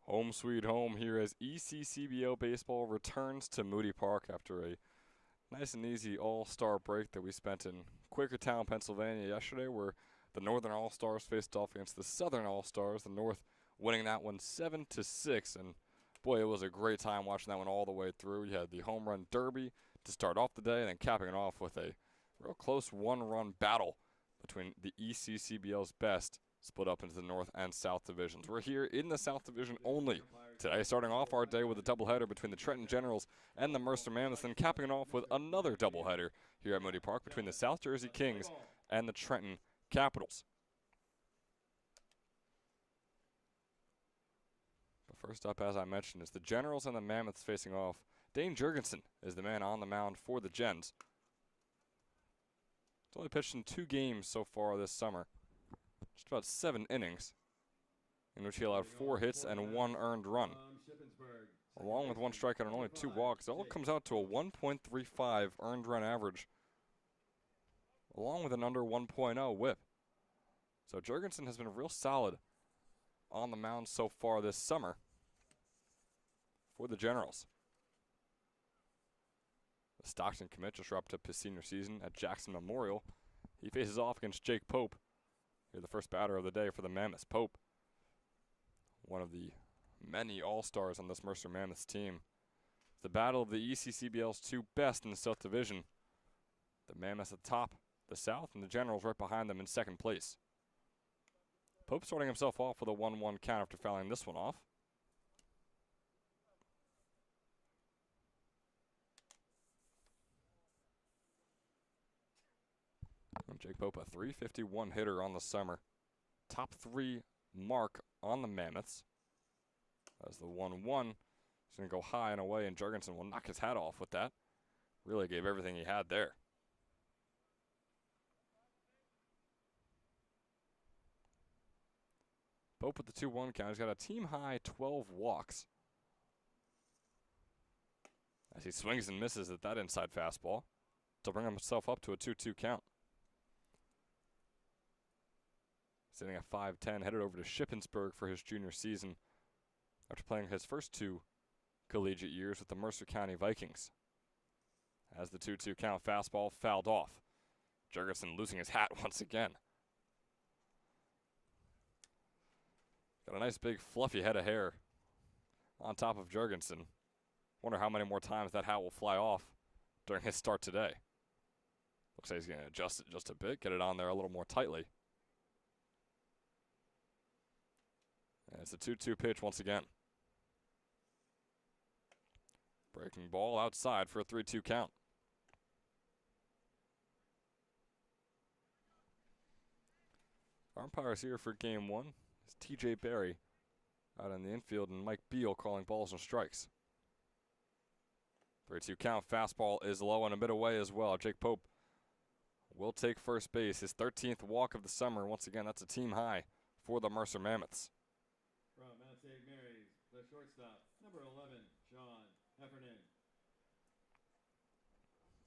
Home sweet home here as ECCBL baseball returns to Moody Park after a nice and easy all-star break that we spent in Quakertown, Pennsylvania yesterday, where the Northern All-Stars faced off against the Southern All-Stars, the North winning that one 7-6, and boy, it was a great time watching that one all the way through. You had the home run derby to start off the day, and then capping it off with a real close one-run battle between the ECCBL's best, split up into the North and South divisions. We're here in the South Division only today, starting off our day with a doubleheader between the Trenton Generals and the Mercer Mammoths, and capping it off with another doubleheader here at Moody Park between the South Jersey Kings and the Trenton Capitals. But first up, as I mentioned, is the Generals and the Mammoths facing off. Dane Jurgensen is the man on the mound for the Gens. He's only pitched in 2 games so far this summer. Just about 7 innings, in which he allowed 4 hits and 1 earned run. Along with 1 strikeout and only 2 walks, it all comes out to a 1.35 earned run average, along with an under 1.0 whip. So Jurgensen has been real solid on the mound so far this summer for the Generals. The Stockton commit just wrapped up his senior season at Jackson Memorial. He faces off against Jake Pope. Here, the first batter of the day for the Mammoths. Pope, one of the many all-stars on this Mercer Mammoths team. It's the battle of the ECCBL's 2 best in the South Division. The Mammoths at the top, the South, and the Generals right behind them in second place. Pope starting himself off with a 1-1 count after fouling this one off. And Jake Pope, a .351 hitter on the summer. Top 3 mark on the Mammoths. As the 1-1, he's going to go high and away, and Jurgensen will knock his hat off with that. Really gave everything he had there. Pope with the 2-1 count. He's got a team-high 12 walks, as he swings and misses at that inside fastball to bring himself up to a 2-2 count. Sitting at 5'10", headed over to Shippensburg for his junior season after playing his first 2 collegiate years with the Mercer County Vikings. As the 2-2 count, fastball fouled off. Jurgensen losing his hat once again. Got a nice big fluffy head of hair on top of Jurgensen. Wonder how many more times that hat will fly off during his start today. Looks like he's going to adjust it just a bit, get it on there a little more tightly. And it's a 2-2 pitch once again. Breaking ball outside for a 3-2 count. Umpires here for game 1 is TJ Berry out in the infield, and Mike Beal calling balls and strikes. 3-2 count, fastball is low and a bit away as well. Jake Pope will take first base, his 13th walk of the summer. Once again, that's a team high for the Mercer Mammoths. From Mount St. Mary's, the shortstop, number 11, Sean Heffernan.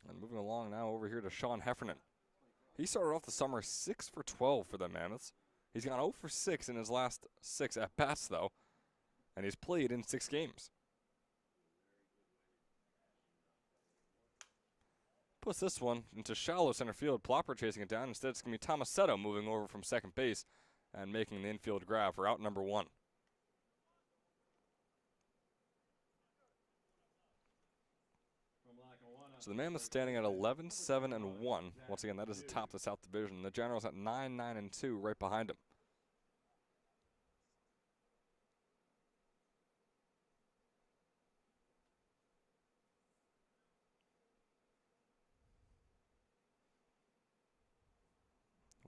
And moving along now over here to Sean Heffernan. He started off the summer 6 for 12 for the Mammoths. He's gone 0 for 6 in his last 6 at-bats, though, and he's played in 6 games. Puts this one into shallow center field. Plopper chasing it down. Instead, it's going to be Tomasetto moving over from second base and making the infield grab for out number 1. So the Mammoths standing at 11-7-1. Once again, that is atop the South Division. The Generals at 9-9-2 right behind them.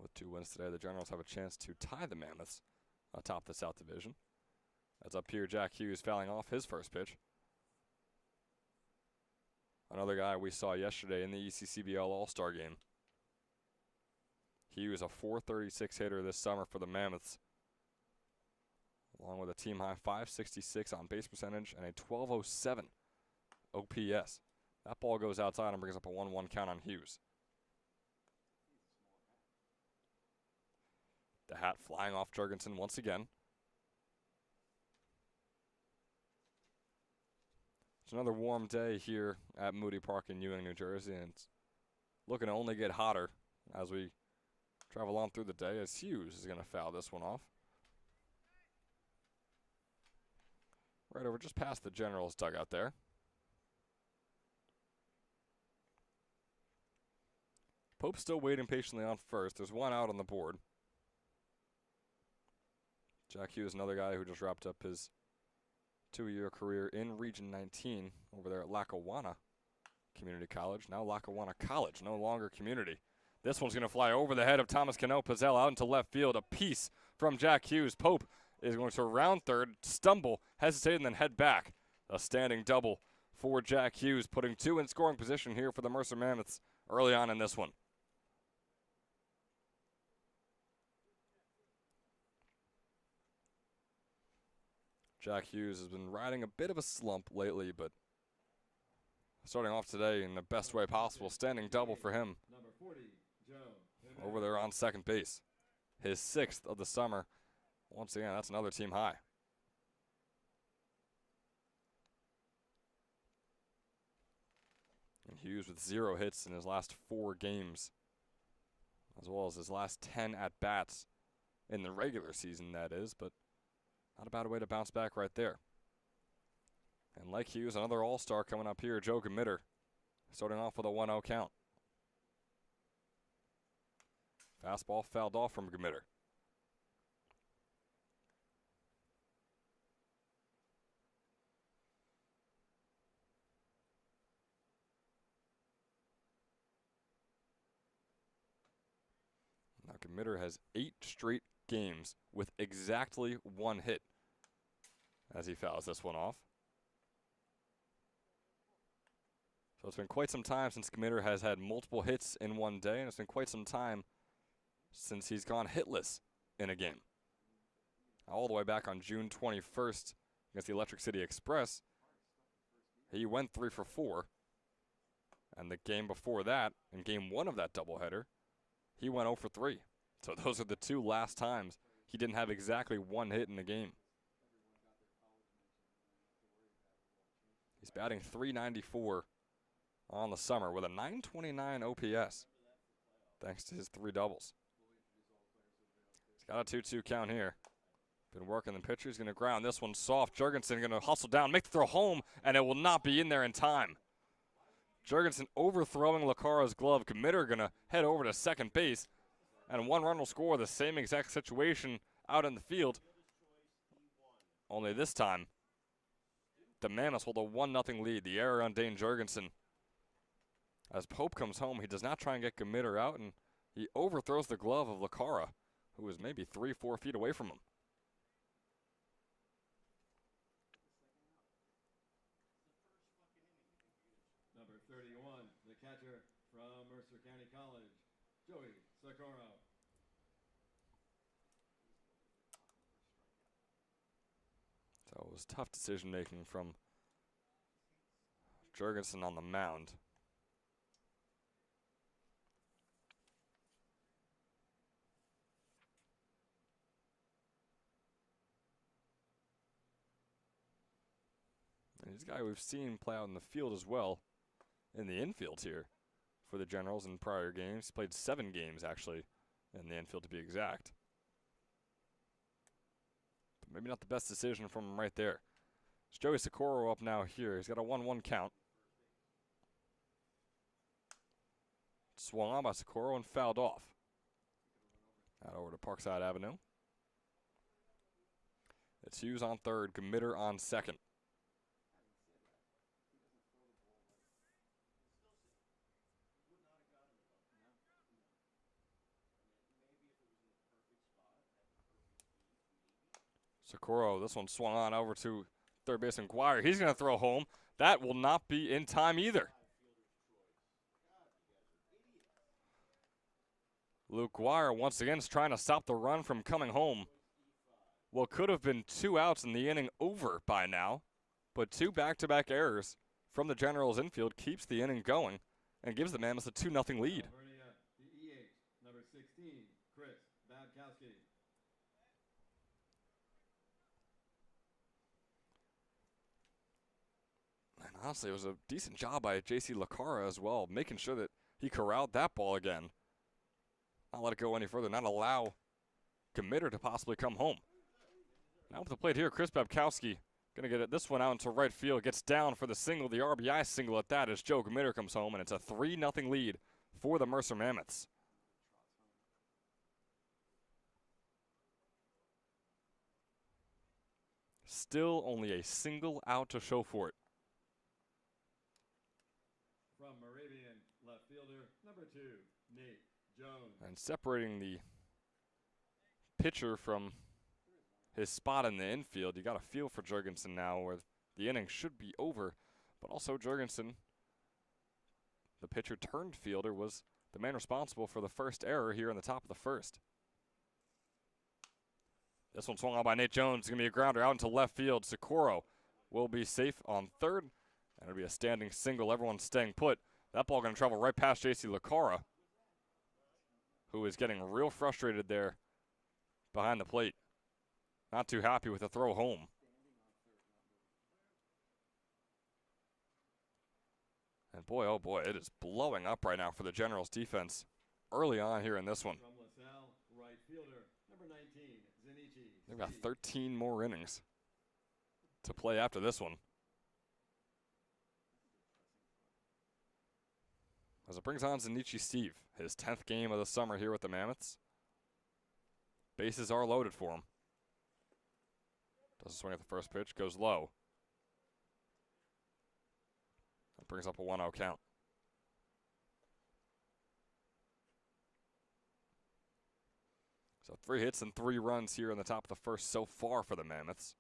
With 2 wins today, the Generals have a chance to tie the Mammoths atop the South Division. As up here, Jack Hughes fouling off his first pitch. Another guy we saw yesterday in the ECCBL All-Star game. He was a .436 hitter this summer for the Mammoths, along with a team-high .566 on base percentage and a .1207 OPS. That ball goes outside and brings up a 1-1 count on Hughes. The hat flying off Jurgensen once again. It's another warm day here at Moody Park in Ewing, New Jersey, and it's looking to only get hotter as we travel on through the day, as Hughes is going to foul this one off. Right over just past the Generals dugout there. Pope's still waiting patiently on first. There's one out on the board. Jack Hughes, another guy who just wrapped up his 2-year career in Region 19 over there at Lackawanna Community College. Now Lackawanna College, no longer community. This one's going to fly over the head of Thomas Cano Pizzell out into left field. A piece from Jack Hughes. Pope is going to round third, stumble, hesitate, and then head back. A standing double for Jack Hughes, putting 2 in scoring position here for the Mercer Mammoths early on in this one. Jack Hughes has been riding a bit of a slump lately, but starting off today in the best way possible. Standing double for him. Number 40, Joe. Over there on second base. His 6th of the summer. Once again, that's another team high. And Hughes with 0 hits in his last 4 games, as well as his last 10 at-bats in the regular season, that is, but not a bad way to bounce back right there. And like Hughes, another all-star coming up here, Joe Gmitter, starting off with a 1-0 count. Fastball fouled off from Gmitter. Now Gmitter has 8 straight games with exactly 1 hit as he fouls this one off. So it's been quite some time since Gmitter has had multiple hits in one day, and it's been quite some time since he's gone hitless in a game. All the way back on June 21st against the Electric City Express, he went 3 for 4. And the game before that, in game 1 of that doubleheader, he went 0 for 3. So those are the 2 last times he didn't have exactly 1 hit in the game. He's batting .394 on the summer with a .929 OPS, thanks to his 3 doubles. He's got a 2-2 count here. Been working the pitcher. He's going to ground this one soft. Jurgensen going to hustle down, make the throw home, and it will not be in there in time. Jurgensen overthrowing Lecara's glove. Gmitter going to head over to second base, and 1 run will score. The same exact situation out in the field. Only this time, the Mammoths hold a 1-0 lead. The error on Dane Jurgensen. As Pope comes home, he does not try and get Gmitter out, and he overthrows the glove of Lecara, who is maybe 3-4 feet away from him. Number 31, the catcher from Mercer County College, Joey Socorro. So it was tough decision making from Jurgensen on the mound. And he's a guy we've seen play out in the field as well, in the infield here for the Generals in prior games. He played 7 games, actually, in the infield to be exact. But maybe not the best decision from him right there. It's Joey Socorro up now here. He's got a 1-1 count. Swung on by Socorro and fouled off. Out over to Parkside Avenue. It's Hughes on third, Gmitter on second. Socorro, this one swung on over to third baseman Guire. He's going to throw home. That will not be in time either. Luke Guire once again is trying to stop the run from coming home. What could have been 2 outs in the inning over by now, but 2 back-to-back errors from the Generals infield keeps the inning going and gives the Mammoths a 2-0 lead. Alvernia, the EH, number 16, Chris Babkowski. And honestly, it was a decent job by J.C. Lacara as well, making sure that he corralled that ball again. Not let it go any further, not allow Committer to possibly come home. Now with the plate here, Chris Babkowski going to get this one out into right field. Gets down for the single, the RBI single at that as Joe Committer comes home, and it's a 3-0 lead for the Mercer Mammoths. Still only a single out to show for it. From Moravian, left fielder, number 2, Nate Jones. And separating the pitcher from his spot in the infield, you got a feel for Jurgensen now where the inning should be over, but also Jurgensen, the pitcher turned fielder, was the man responsible for the first error here in the top of the first. This one swung on by Nate Jones. It's going to be a grounder out into left field. Socorro will be safe on third, and it'll be a standing single. Everyone's staying put. That ball going to travel right past J.C. Lacara, who is getting real frustrated there behind the plate. Not too happy with the throw home. And boy, oh boy, it is blowing up right now for the Generals defense early on here in this one. From LaSalle, right fielder, number 19, Zinichi. They've got 13 more innings to play after this one. As it brings on Zinichi Steve, his 10th game of the summer here with the Mammoths. Bases are loaded for him. Doesn't swing at the first pitch, goes low. That brings up a 1-0 count. So 3 hits and 3 runs here in the top of the first so far for the Mammoths.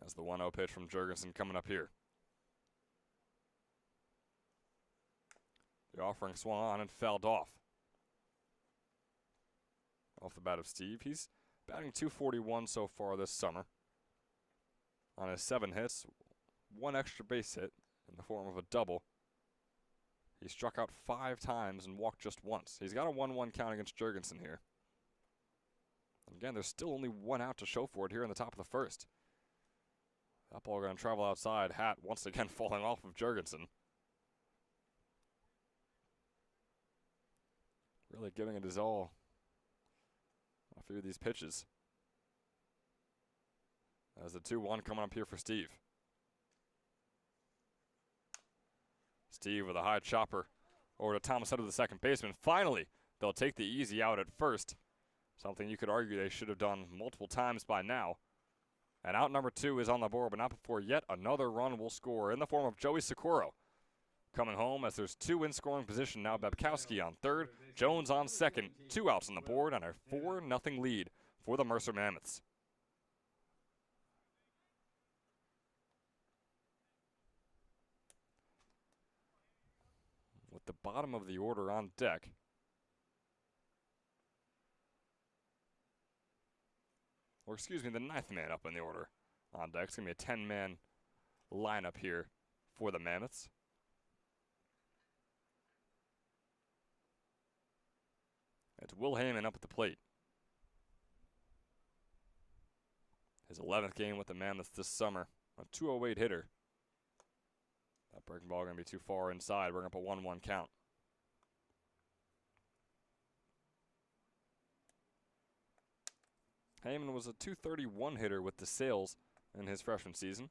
As the 1-0 pitch from Jurgensen coming up here. The offering swung on and fouled off. Off the bat of Steve. He's batting .241 so far this summer. On his 7 hits, 1 extra base hit in the form of a double. He struck out 5 times and walked just once. He's got a 1-1 count against Jurgensen here. And again, there's still only 1 out to show for it here in the top of the first. That ball going to travel outside. Hat once again falling off of Jurgensen. Really giving it his all. A few of these pitches. As the 2-1 coming up here for Steve. Steve with a high chopper over to Thomas Head of the second baseman. Finally, they'll take the easy out at first. Something you could argue they should have done multiple times by now. And out number 2 is on the board, but not before yet another run will score in the form of Joey Socorro. Coming home as there's 2 in scoring position now. Babkowski on third, Jones on second. 2 outs on the board and a 4-0 lead for the Mercer Mammoths. With the bottom of the order on deck. Or excuse me, the 9th man up in the order on deck. It's going to be a 10-man lineup here for the Mammoths. It's Will Heyman up at the plate. His 11th game with the Mammoths this summer. A .208 hitter. That breaking ball going to be too far inside. Bring up a 1-1 count. Heyman was a .231 hitter with the Sales in his freshman season.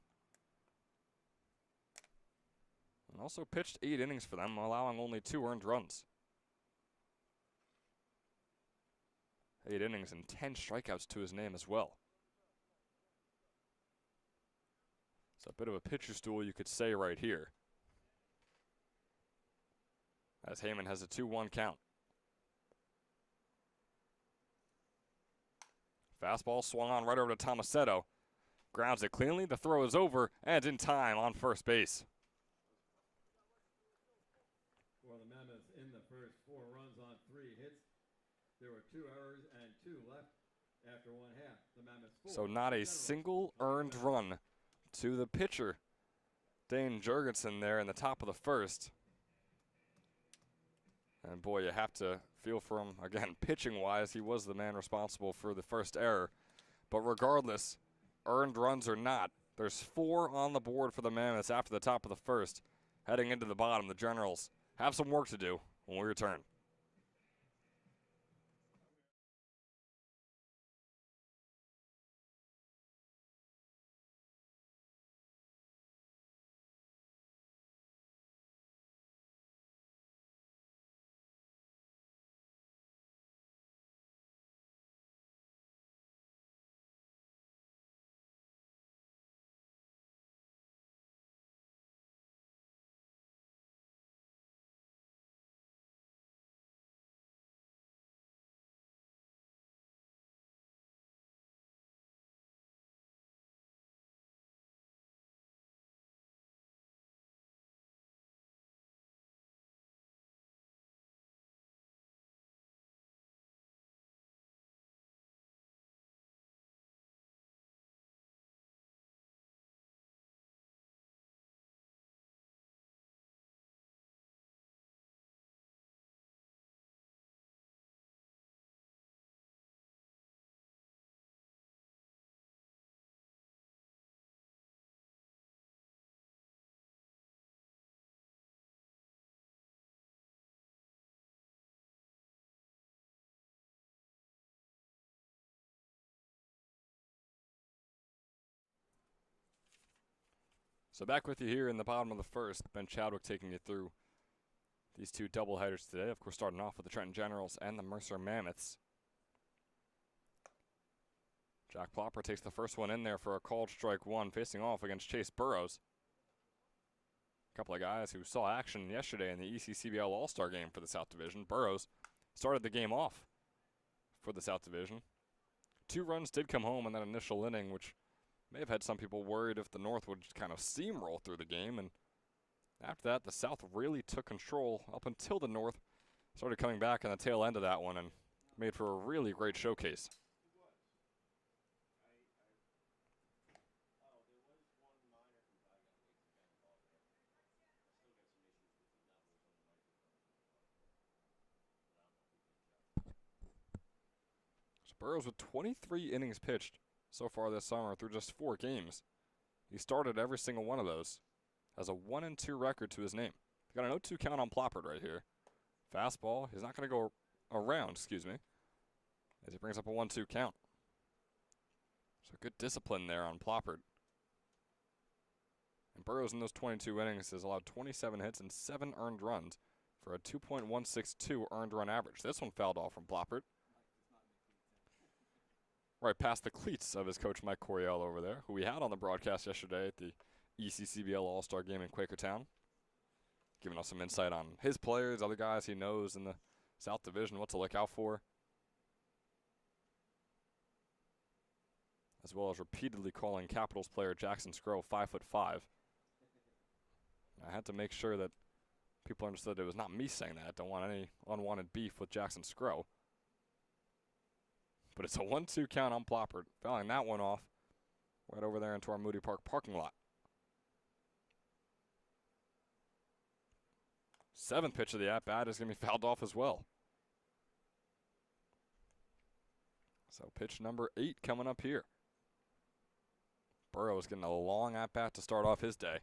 And also pitched 8 innings for them, allowing only 2 earned runs. 8 innings and 10 strikeouts to his name as well. It's a bit of a pitcher stool, you could say, right here. As Heyman has a 2-1 count. Fastball swung on right over to Tomasetto. Grounds it cleanly. The throw is over and in time on first base. For the Mammoths in the first, 4 runs on 3 hits. There were 2 errors and 2 left. After one half, the Mammoths 4, So not a Generals single 21. earned run to the pitcher, Dane Jurgensen, there in the top of the first. And boy, you have to feel for him. Again, pitching-wise, he was the man responsible for the first error. But regardless, earned runs or not, there's 4 on the board for the Mammoths after the top of the first. Heading into the bottom, the Generals have some work to do when we return. So back with you here in the bottom of the first. Ben Chadwick taking you through these 2 doubleheaders today. Of course, starting off with the Trenton Generals and the Mercer Mammoths. Jack Plopper takes the first one in there for a called strike 1, facing off against Chase Burrows. A couple of guys who saw action yesterday in the ECCBL All-Star game for the South Division. Burrows started the game off for the South Division. 2 runs did come home in that initial inning, which may have had some people worried if the North would just kind of steamroll through the game. And after that, the South really took control up until the North started coming back on the tail end of that one and made for a really great showcase. So Burrows with 23 innings pitched so far this summer through just 4 games. He started every single one of those. Has a 1-2 record to his name. Got an 0-2 count on Ploppard right here. Fastball, he's not going to go around, excuse me, as he brings up a 1-2 count. So good discipline there on Ploppard. And Burrows in those 22 innings has allowed 27 hits and 7 earned runs for a 2.162 earned run average. This one fouled off from Ploppard. Right past the cleats of his coach Mike Coryell over there, who we had on the broadcast yesterday at the ECCBL All-Star game in Quakertown. Giving us some insight on his players, other guys he knows in the South Division, what to look out for. As well as repeatedly calling Capitals player Jackson Scrow 5'5". I had to make sure that people understood it was not me saying that. Don't want any unwanted beef with Jackson Scrow. But it's a 1-2 count on Ploppard. Fouling that one off right over there into our Moody Park parking lot. 7th pitch of the at-bat is going to be fouled off as well. So pitch number 8 coming up here. Burrows getting a long at-bat to start off his day.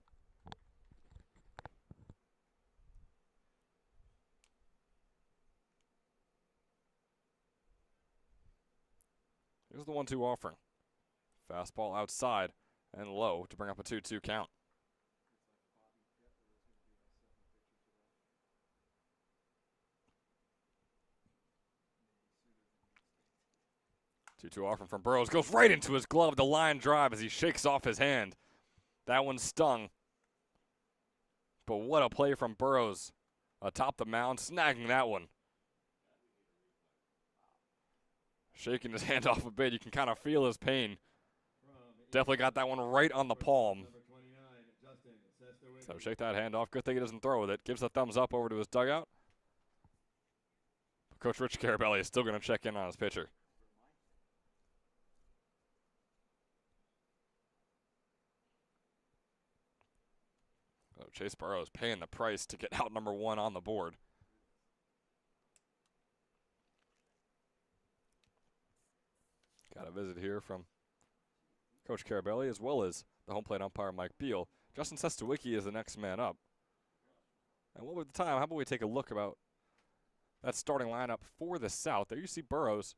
Here's the 1-2 offering. Fastball outside and low to bring up a 2-2 count. 2-2 offering from Burrows. Goes right into his glove. The line drive as he shakes off his hand. That one stung. But what a play from Burrows atop the mound, snagging that one. Shaking his hand off a bit. You can kind of feel his pain. Definitely got that one right on the palm. So shake that hand off. Good thing he doesn't throw with it. Gives a thumbs up over to his dugout. But Coach Rich Carabelli is still going to check in on his pitcher. Chase Burrows paying the price to get out number 1 on the board. Got a visit here from Coach Carabelli as well as the home plate umpire Mike Beal. Justin Sestawicki is the next man up. And what with the time, how about we take a look about that starting lineup for the South. There you see Burrows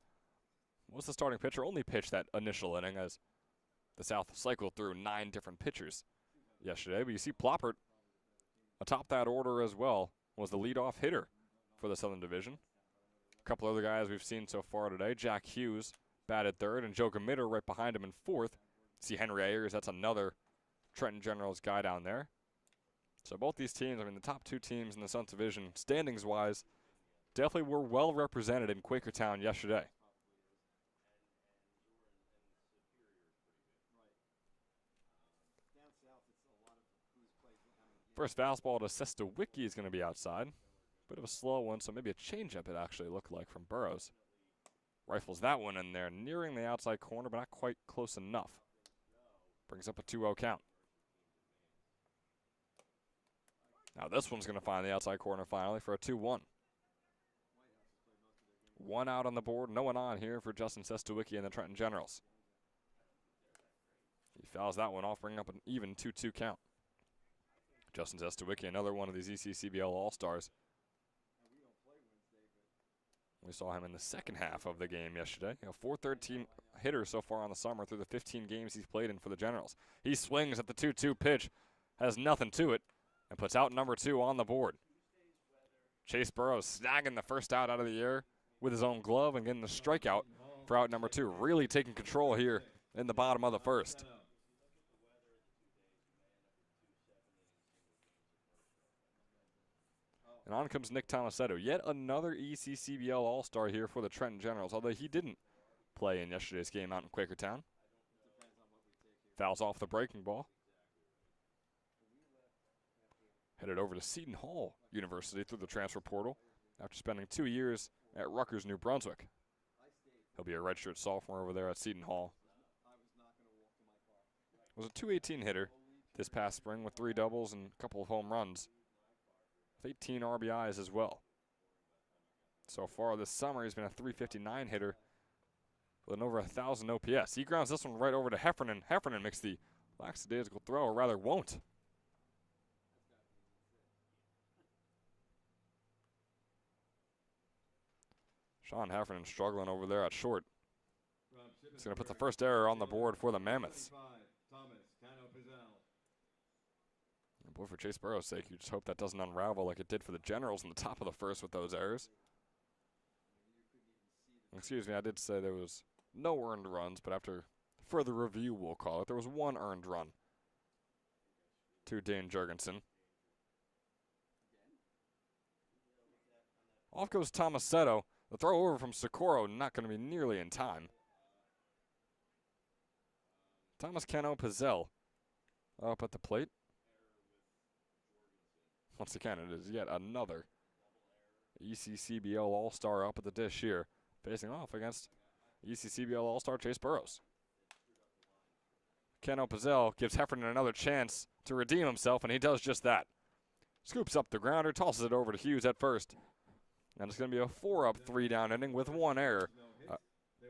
was the starting pitcher, only pitched that initial inning as the South cycled through 9 different pitchers yesterday. But you see Ploppert atop that order as well, was the leadoff hitter for the Southern Division. A couple other guys we've seen so far today. Jack Hughes batted third, and Joe Gamitter right behind him in fourth. See Henry Ayers, that's another Trenton Generals guy down there. So both these teams, I mean, the top 2 teams in the Southern Division, standings-wise, definitely were well represented in Quakertown yesterday. First fastball to Sestawicki is going to be outside. Bit of a slow one, so maybe a changeup it actually looked like from Burrows. Rifles that one in there, nearing the outside corner, but not quite close enough. Brings up a 2-0 count. Now this one's going to find the outside corner finally for a 2-1. 1 out on the board, no one on here for Justin Sestawicki and the Trenton Generals. He fouls that one off, bringing up an even 2-2 count. Justin Sestawicki, another one of these ECCBL All-Stars. We saw him in the second half of the game yesterday. You know, 413 hitter so far on the summer through the 15 games he's played in for the Generals. He swings at the 2-2 pitch, has nothing to it, and puts out number 2 on the board. Chase Burrows snagging the first out of the air with his own glove and getting the strikeout for out number 2. Really taking control here in the bottom of the first. And on comes Nick Tomasetto, yet another ECCBL All-Star here for the Trenton Generals, although he didn't play in yesterday's game out in Quakertown. Fouls off the breaking ball. Headed over to Seton Hall University through the transfer portal after spending 2 years at Rutgers, New Brunswick. He'll be a redshirt sophomore over there at Seton Hall. Was a .218 hitter this past spring with 3 doubles and a couple of home runs. 18 RBIs as well. So far this summer, he's been a .359 hitter with an over 1,000 OPS. He grounds this one right over to Heffernan. Heffernan makes the lackadaisical throw, or rather won't. Sean Heffernan struggling over there at short. He's going to put the first error on the board for the Mammoths. Boy, for Chase Burrows' sake, you just hope that doesn't unravel like it did for the Generals in the top of the first with those errors. Excuse me, I did say there was no earned runs, but after further review, we'll call it, there was 1 earned run to Dane Jurgensen. Off goes Tomasetto. The throw over from Socorro, not going to be nearly in time. Thomas Cano Pizzell up at the plate. Once again, it is yet another ECCBL All-Star up at the dish here, facing off against ECCBL All-Star Chase Burrows. Cano Pizzell gives Heffernan another chance to redeem himself, and he does just that. Scoops up the grounder, tosses it over to Hughes at first. And it's going to be a 4-up, 3-down inning with 1 error.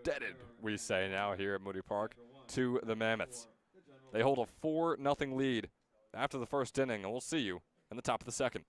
Deaded, we say now here at Moody Park, to the Mammoths. They hold a 4-0 lead after the first inning, and we'll see you in the top of the second.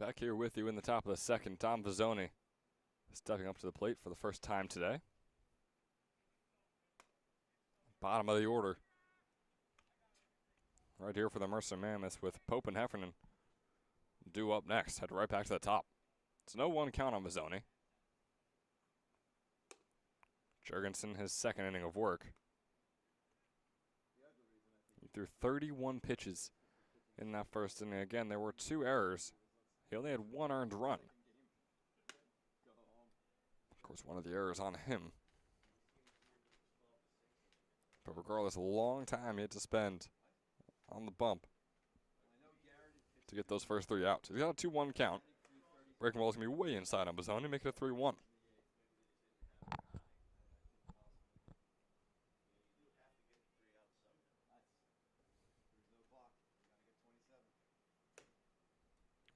Back here with you in the top of the second, Dom Vizzoni stepping up to the plate for the first time today. Bottom of the order. Right here for the Mercer Mammoths with Pope and Heffernan due up next. Head right back to the top. It's no 1 count on Vizzoni. Jurgensen, his second inning of work. He threw 31 pitches in that first inning. Again, there were 2 errors. He only had 1 earned run. Of course, one of the errors on him. But regardless, a long time he had to spend on the bump to get those first 3 outs. He's got a 2-1 count. Breaking ball's going to be way inside on Vizzoni, make it a 3-1.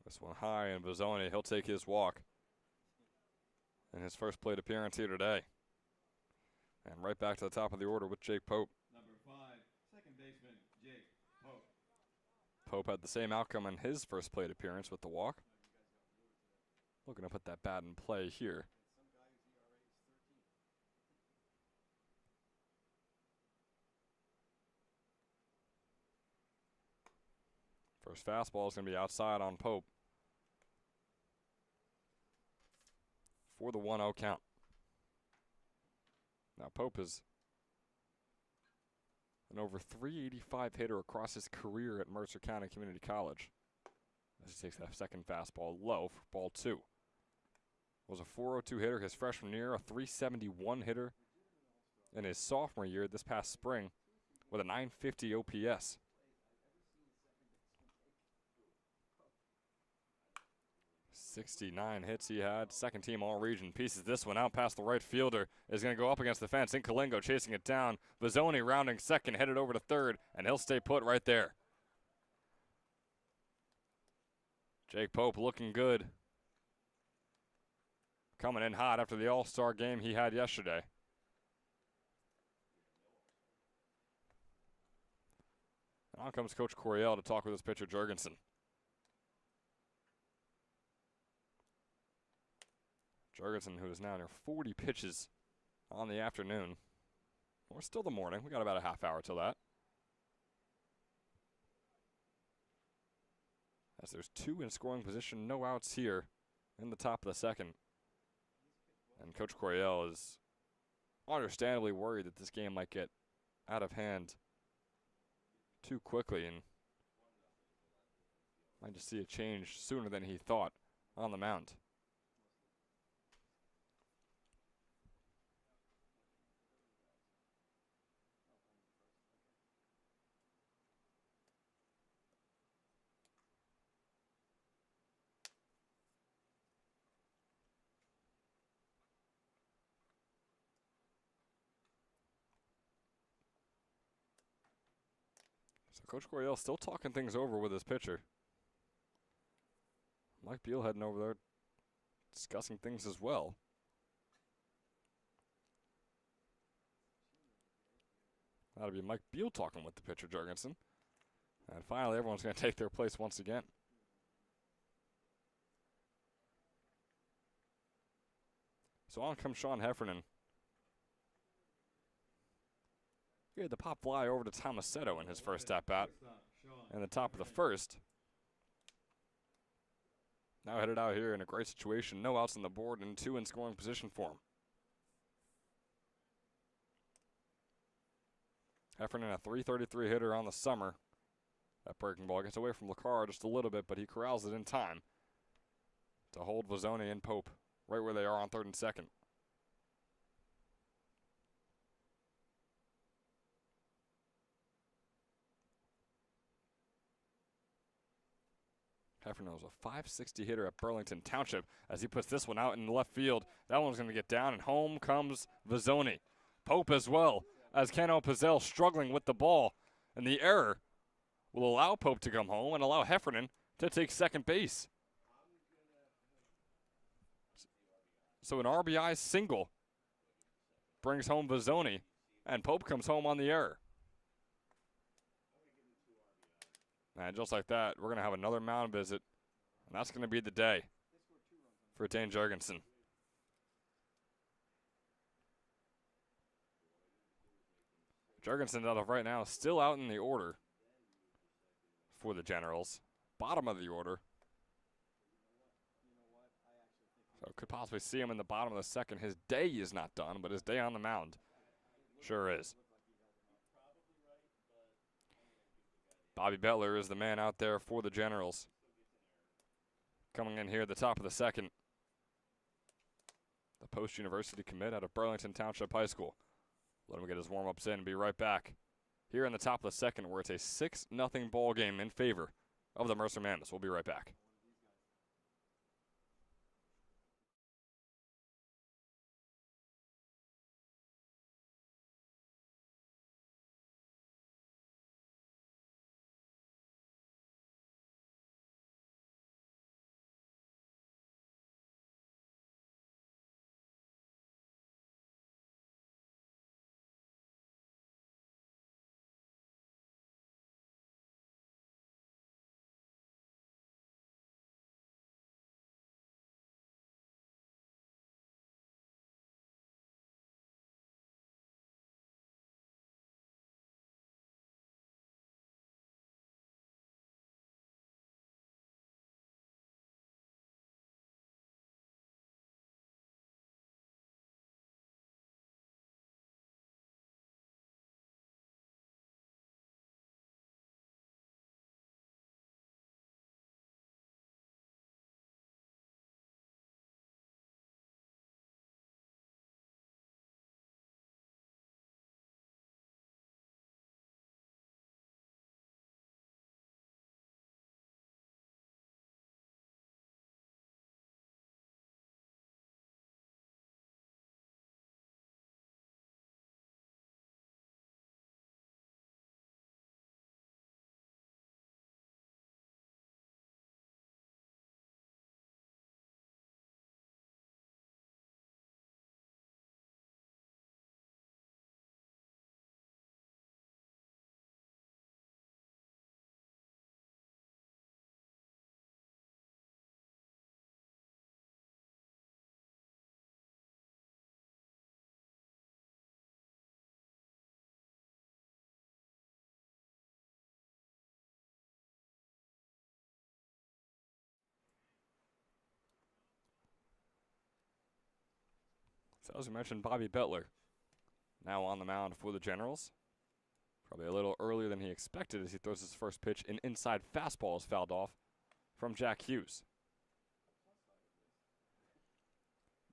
This one high, and Vizzoni, he'll take his walk in his first plate appearance here today. And right back to the top of the order with Jake Pope. Number 5, second baseman, Jake Pope. Pope had the same outcome in his first plate appearance with the walk. Looking to put that bat in play here. First fastball is going to be outside on Pope for the 1-0 count. Now Pope is an over .385 hitter across his career at Mercer County Community College. As he takes that second fastball low for ball 2. Was a .402 hitter his freshman year, a .371 hitter in his sophomore year this past spring with a .950 OPS. 69 hits he had. Second team all-region. Pieces this one out past the right fielder. Is going to go up against the fence. Incalingo chasing it down. Vizzoni rounding second, headed over to third, and he'll stay put right there. Jake Pope looking good. Coming in hot after the all-star game he had yesterday. And on comes Coach Coryell to talk with his pitcher, Jurgensen. Jurgensen, who is now near 40 pitches on the afternoon. Or still the morning. We got about a half hour till that. As there's 2 in scoring position, no outs here in the top of the second. And Coach Coryell is understandably worried that this game might get out of hand too quickly and might just see a change sooner than he thought on the mound. So Coach Coryell still talking things over with his pitcher. Mike Beal heading over there discussing things as well. That'll be Mike Beal talking with the pitcher, Jurgensen. And finally, everyone's going to take their place once again. So on comes Sean Heffernan. He had the pop fly over to Tomasetto in his first at-bat. In the top of the first. Now headed out here in a great situation. No outs on the board and 2 in scoring position for him. Heffernan, a .333 hitter on the summer. That breaking ball gets away from LaCar just a little bit, but he corrals it in time to hold Vizzoni and Pope right where they are on third and second. Heffernan was a .560 hitter at Burlington Township as he puts this one out in the left field. That one's going to get down, and home comes Vizzoni. Pope as well, as Keno Pizzell struggling with the ball. And the error will allow Pope to come home and allow Heffernan to take second base. So an RBI single brings home Vizzoni, and Pope comes home on the error. And just like that, we're going to have another mound visit. And that's going to be the day for Dane Jorgensen. Jorgensen, out of right now, still out in the order for the Generals. Bottom of the order. So could possibly see him in the bottom of the second. His day is not done, but his day on the mound sure is. Bobby Bettler is the man out there for the Generals. Coming in here at the top of the second. The post-university commit out of Burlington Township High School. Let him get his warm-ups in and be right back. Here in the top of the second, where it's a 6-0 ball game in favor of the Mercer Mammoths. We'll be right back. So as we mentioned, Bobby Bettler now on the mound for the Generals. Probably a little earlier than he expected as he throws his first pitch. An inside fastball is fouled off from Jack Hughes.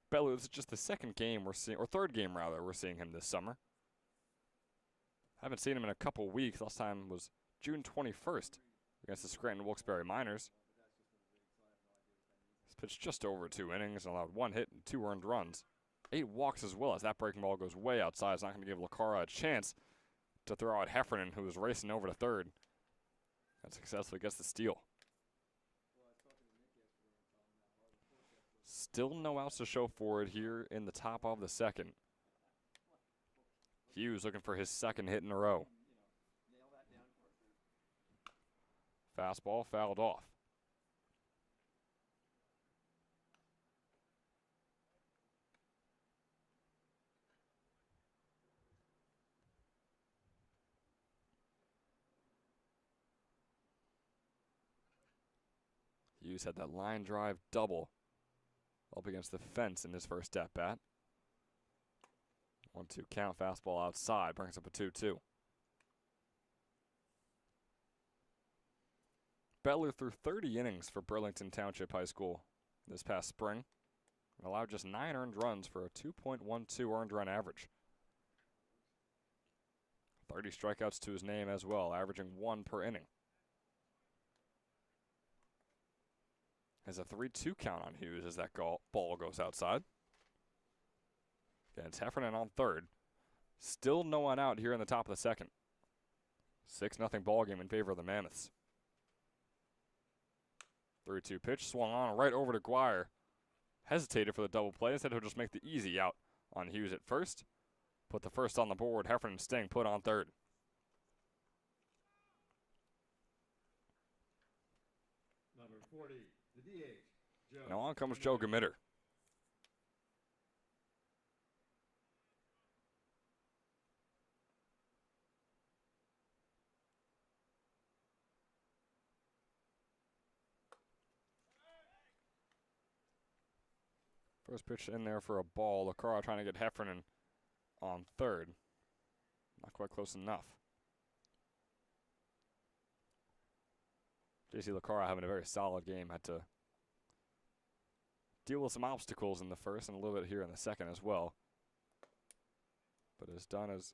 Bettler, this is just the second game we're seeing, or third game rather, we're seeing him this summer. Haven't seen him in a couple weeks. Last time was June 21st against the Scranton Wilkes-Barre Miners. He's pitched just over 2 innings and allowed 1 hit and 2 earned runs. 8 walks as well, as that breaking ball goes way outside. It's not going to give Lacara a chance to throw out Heffernan, who was racing over to third, and successfully gets the steal. Still no outs to show for it here in the top of the second. Hughes looking for his second hit in a row. Fastball fouled off. Hughes had that line drive double up against the fence in his first at-bat. 1-2 count, fastball outside, brings up a 2-2. Bettler threw 30 innings for Burlington Township High School this past spring and allowed just 9 earned runs for a 2.12 earned run average. 30 strikeouts to his name as well, averaging 1 per inning. Has a 3-2 count on Hughes as that ball goes outside. Again, it's Heffernan on third. Still no one out here in the top of the second. 6-0 ball game in favor of the Mammoths. 3-2 pitch, swung on right over to Guire. Hesitated for the double play. Instead, he'll just make the easy out on Hughes at first. Put the first on the board. Heffernan Sting put on third. Number 40, the Joe And on comes Joe Gamitter. Gamitter. First pitch in there for a ball. Lecora trying to get Heffernan on third. Not quite close enough. JC Lecora having a very solid game. Had to deal with some obstacles in the first and a little bit here in the second as well. But has done as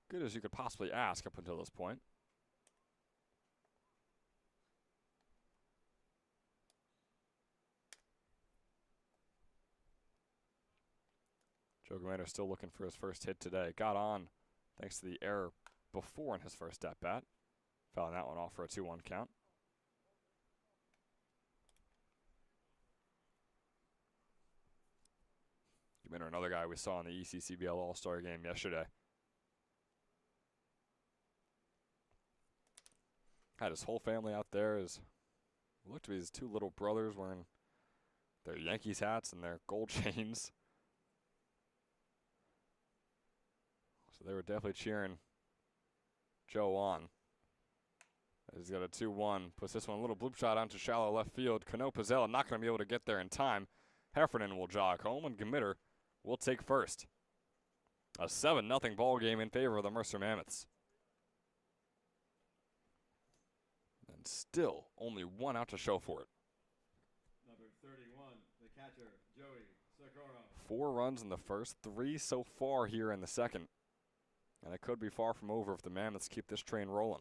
good as you could possibly ask up until this point. Joe Gamitter still looking for his first hit today. Got on thanks to the error before in his first at-bat. Fouling that one off for a 2-1 count. Gamitter, another guy we saw in the ECCBL All-Star game yesterday. Had his whole family out there. Looked to be his two little brothers wearing their Yankees hats and their gold chains. So they were definitely cheering Joe on. He's got a 2-1. Puts this one a little bloop shot onto shallow left field. Cano Pizzella not going to be able to get there in time. Heffernan will jog home, and Gamitter will take first. A 7-0 ball game in favor of the Mercer Mammoths. And still only one out to show for it. Number 31, the catcher, Joey Socorro. 4 runs in the first, 3 so far here in the second. And it could be far from over if the Mammoths keep this train rolling.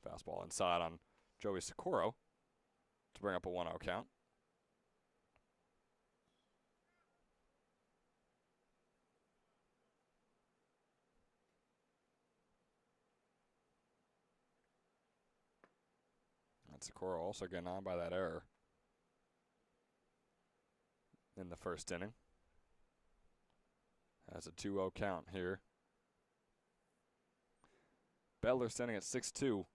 Fastball inside on Joey Socorro to bring up a 1-0 count. And Socorro also getting on by that error in the first inning. Has a 2-0 count here. Bettler standing at 6-2.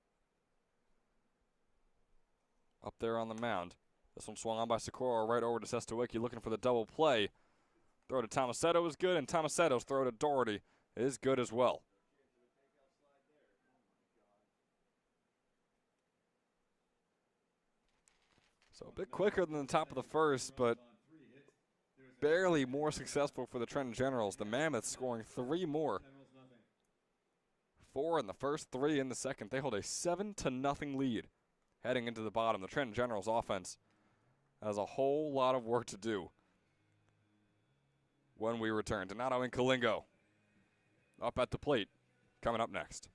Up there on the mound. This one swung on by Socorro right over to Sestawicki looking for the double play. Throw to Tomasetto is good, and Tomasetto's throw to Doherty is good as well. So a bit quicker than the top of the first, but barely more successful for the Trenton Generals. The Mammoths scoring 3 more. 4 in the first, 3 in the second. They hold a 7-0 lead heading into the bottom. The Trenton Generals offense has a whole lot of work to do when we return. Donato and Kalingo up at the plate, coming up next.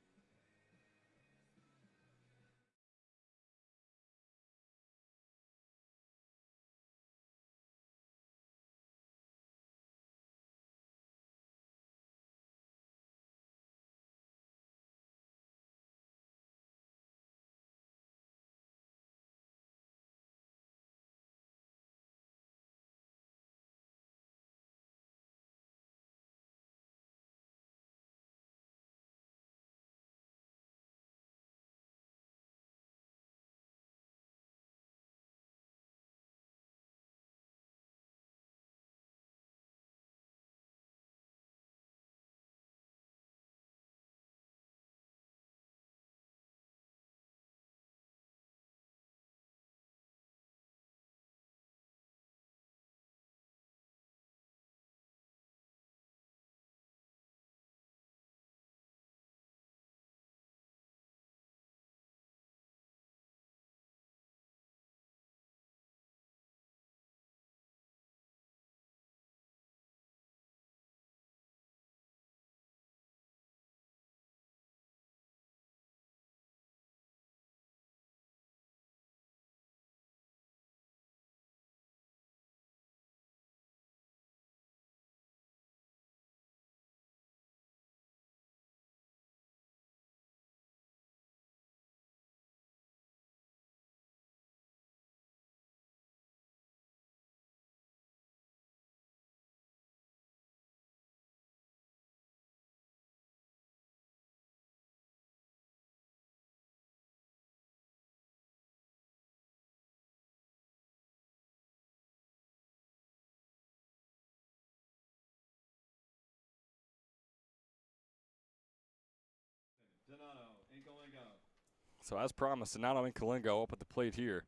So as promised, Donato and Kalingo up at the plate here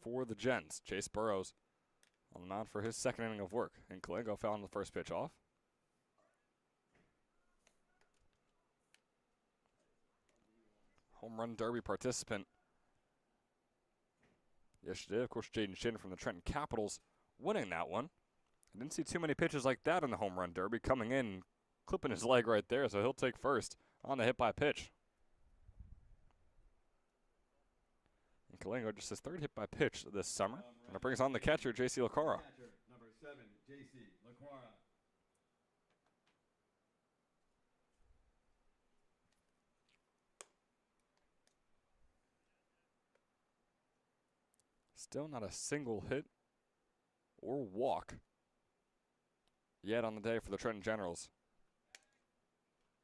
for the Gens. Chase Burrows on the mound for his second inning of work. And Kalingo fouled the first pitch off. Home run derby participant yesterday, of course, Jaden Shin from the Trenton Capitals winning that one. I didn't see too many pitches like that in the home run derby, coming in, clipping his leg right there, so he'll take first on the hit by pitch. And Kalingo just his third hit by pitch this summer, and it brings on the catcher, J.C. Lacara. Number 7, J.C. Laquara. Still not a single hit or walk yet on the day for the Trenton Generals.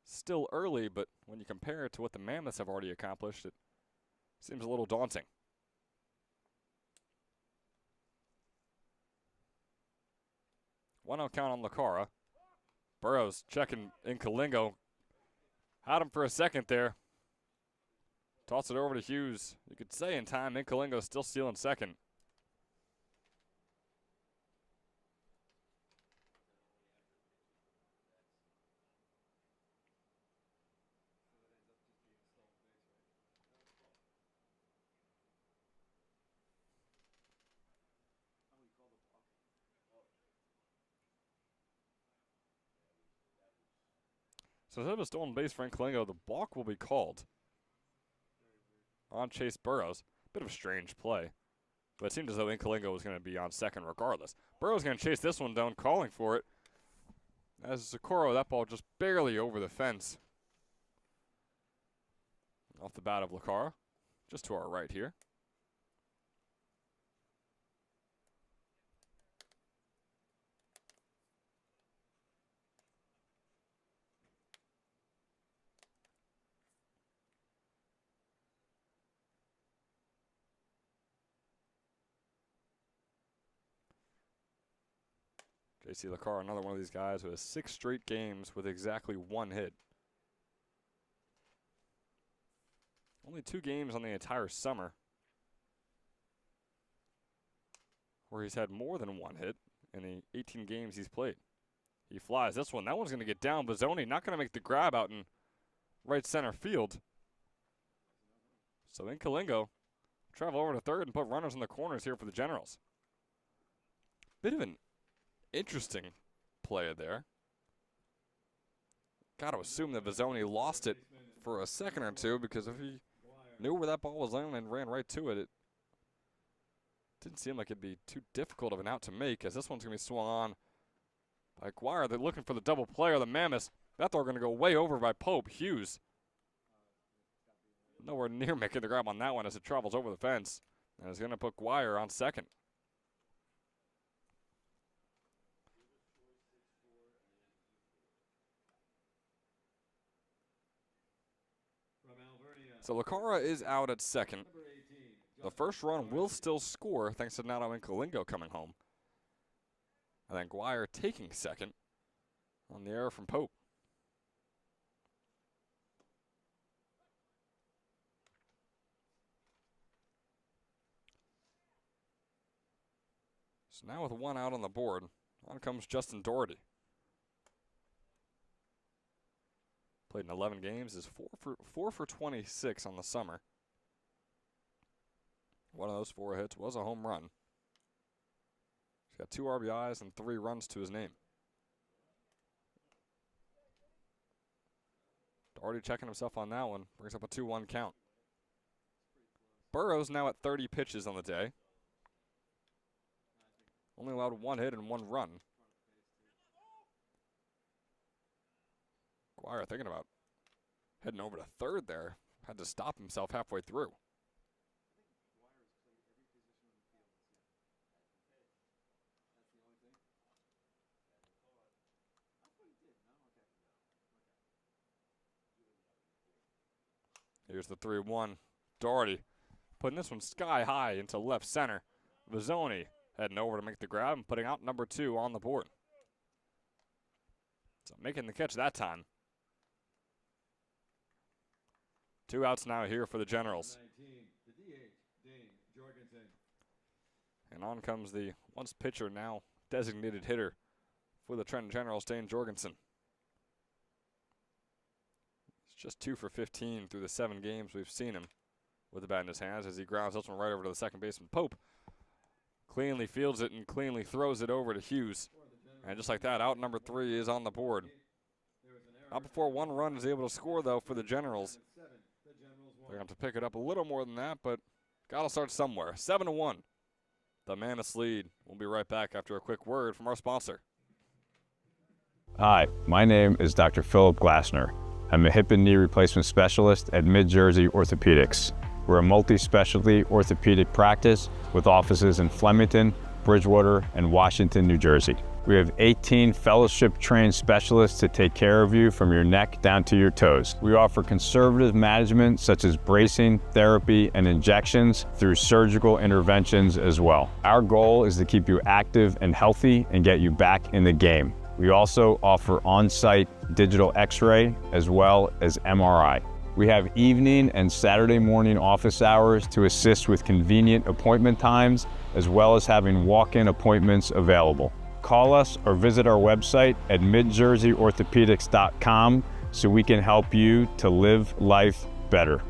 Still early, but when you compare it to what the Mammoths have already accomplished, it seems a little daunting. 1-0 count on Lacara. Burrows checking in Kalingo. Had him for a second there. Toss it over to Hughes. You could say in time, Kalingo still stealing second. So instead of a stolen base for Kalingo, the balk will be called on Chase Burrows. Bit of a strange play, but it seemed as though Kalingo was going to be on second regardless. Burrows going to chase this one down, calling for it. As Socorro, that ball just barely over the fence. Off the bat of Lacara, just to our right here. J.C. Lacara, another one of these guys who has 6 straight games with exactly 1 hit. Only 2 games on the entire summer where he's had more than 1 hit in the 18 games he's played. He flies this one. That one's going to get down. Bozzoni not going to make the grab out in right center field. So Kalingo travel over to third and put runners in the corners here for the Generals. Bit of an interesting play there. Got to assume that Bozzoni lost it for a second or two, because if he knew where that ball was landing and ran right to it, it didn't seem like it'd be too difficult of an out to make, as this one's going to be swung on by Guire. They're looking for the double play, or the Mammoths. That throw going to go way over by Pope. Hughes nowhere near making the grab on that one as it travels over the fence, and is going to put Guire on second. So Lacara is out at second. The first run will still score thanks to Donato and Kalingo coming home. And then Guire taking second on the error from Pope. So now with 1 out on the board, on comes Justin Doherty. Played in 11 games, is 4 for 26 on the summer. One of those 4 hits was a home run. He's got 2 RBIs and 3 runs to his name. Doherty checking himself on that one, brings up a 2-1 count. Burrows now at 30 pitches on the day. Only allowed 1 hit and 1 run. Guire thinking about heading over to third there. Had to stop himself halfway through. Here's the 3-1. Doherty putting this one sky high into left center. Bozzoni heading over to make the grab and putting out number 2 on the board. So making the catch that time. 2 outs now here for the Generals. 19, the DH, Dane Jorgensen. And on comes the once pitcher, now designated hitter for the Trenton Generals, Dane Jorgensen. It's just 2 for 15 through the 7 games we've seen him with the bat in his hands as he grounds this one right over to the second baseman, Pope. Cleanly fields it and cleanly throws it over to Hughes. And just like that, out number 3 is on the board. Not before 1 run is able to score, though, for the Generals. They're going to have to pick it up a little more than that, but got to start somewhere. 7-1. The Mammoths lead. We'll be right back after a quick word from our sponsor. Hi, my name is Dr. Philip Glassner. I'm a hip and knee replacement specialist at Mid-Jersey Orthopedics. We're a multi-specialty orthopedic practice with offices in Flemington, Bridgewater, and Washington, New Jersey. We have 18 fellowship-trained specialists to take care of you from your neck down to your toes. We offer conservative management such as bracing, therapy, and injections through surgical interventions as well. Our goal is to keep you active and healthy and get you back in the game. We also offer on-site digital x-ray as well as MRI. We have evening and Saturday morning office hours to assist with convenient appointment times, as well as having walk-in appointments available. Call us or visit our website at midjerseyorthopedics.com so we can help you to live life better.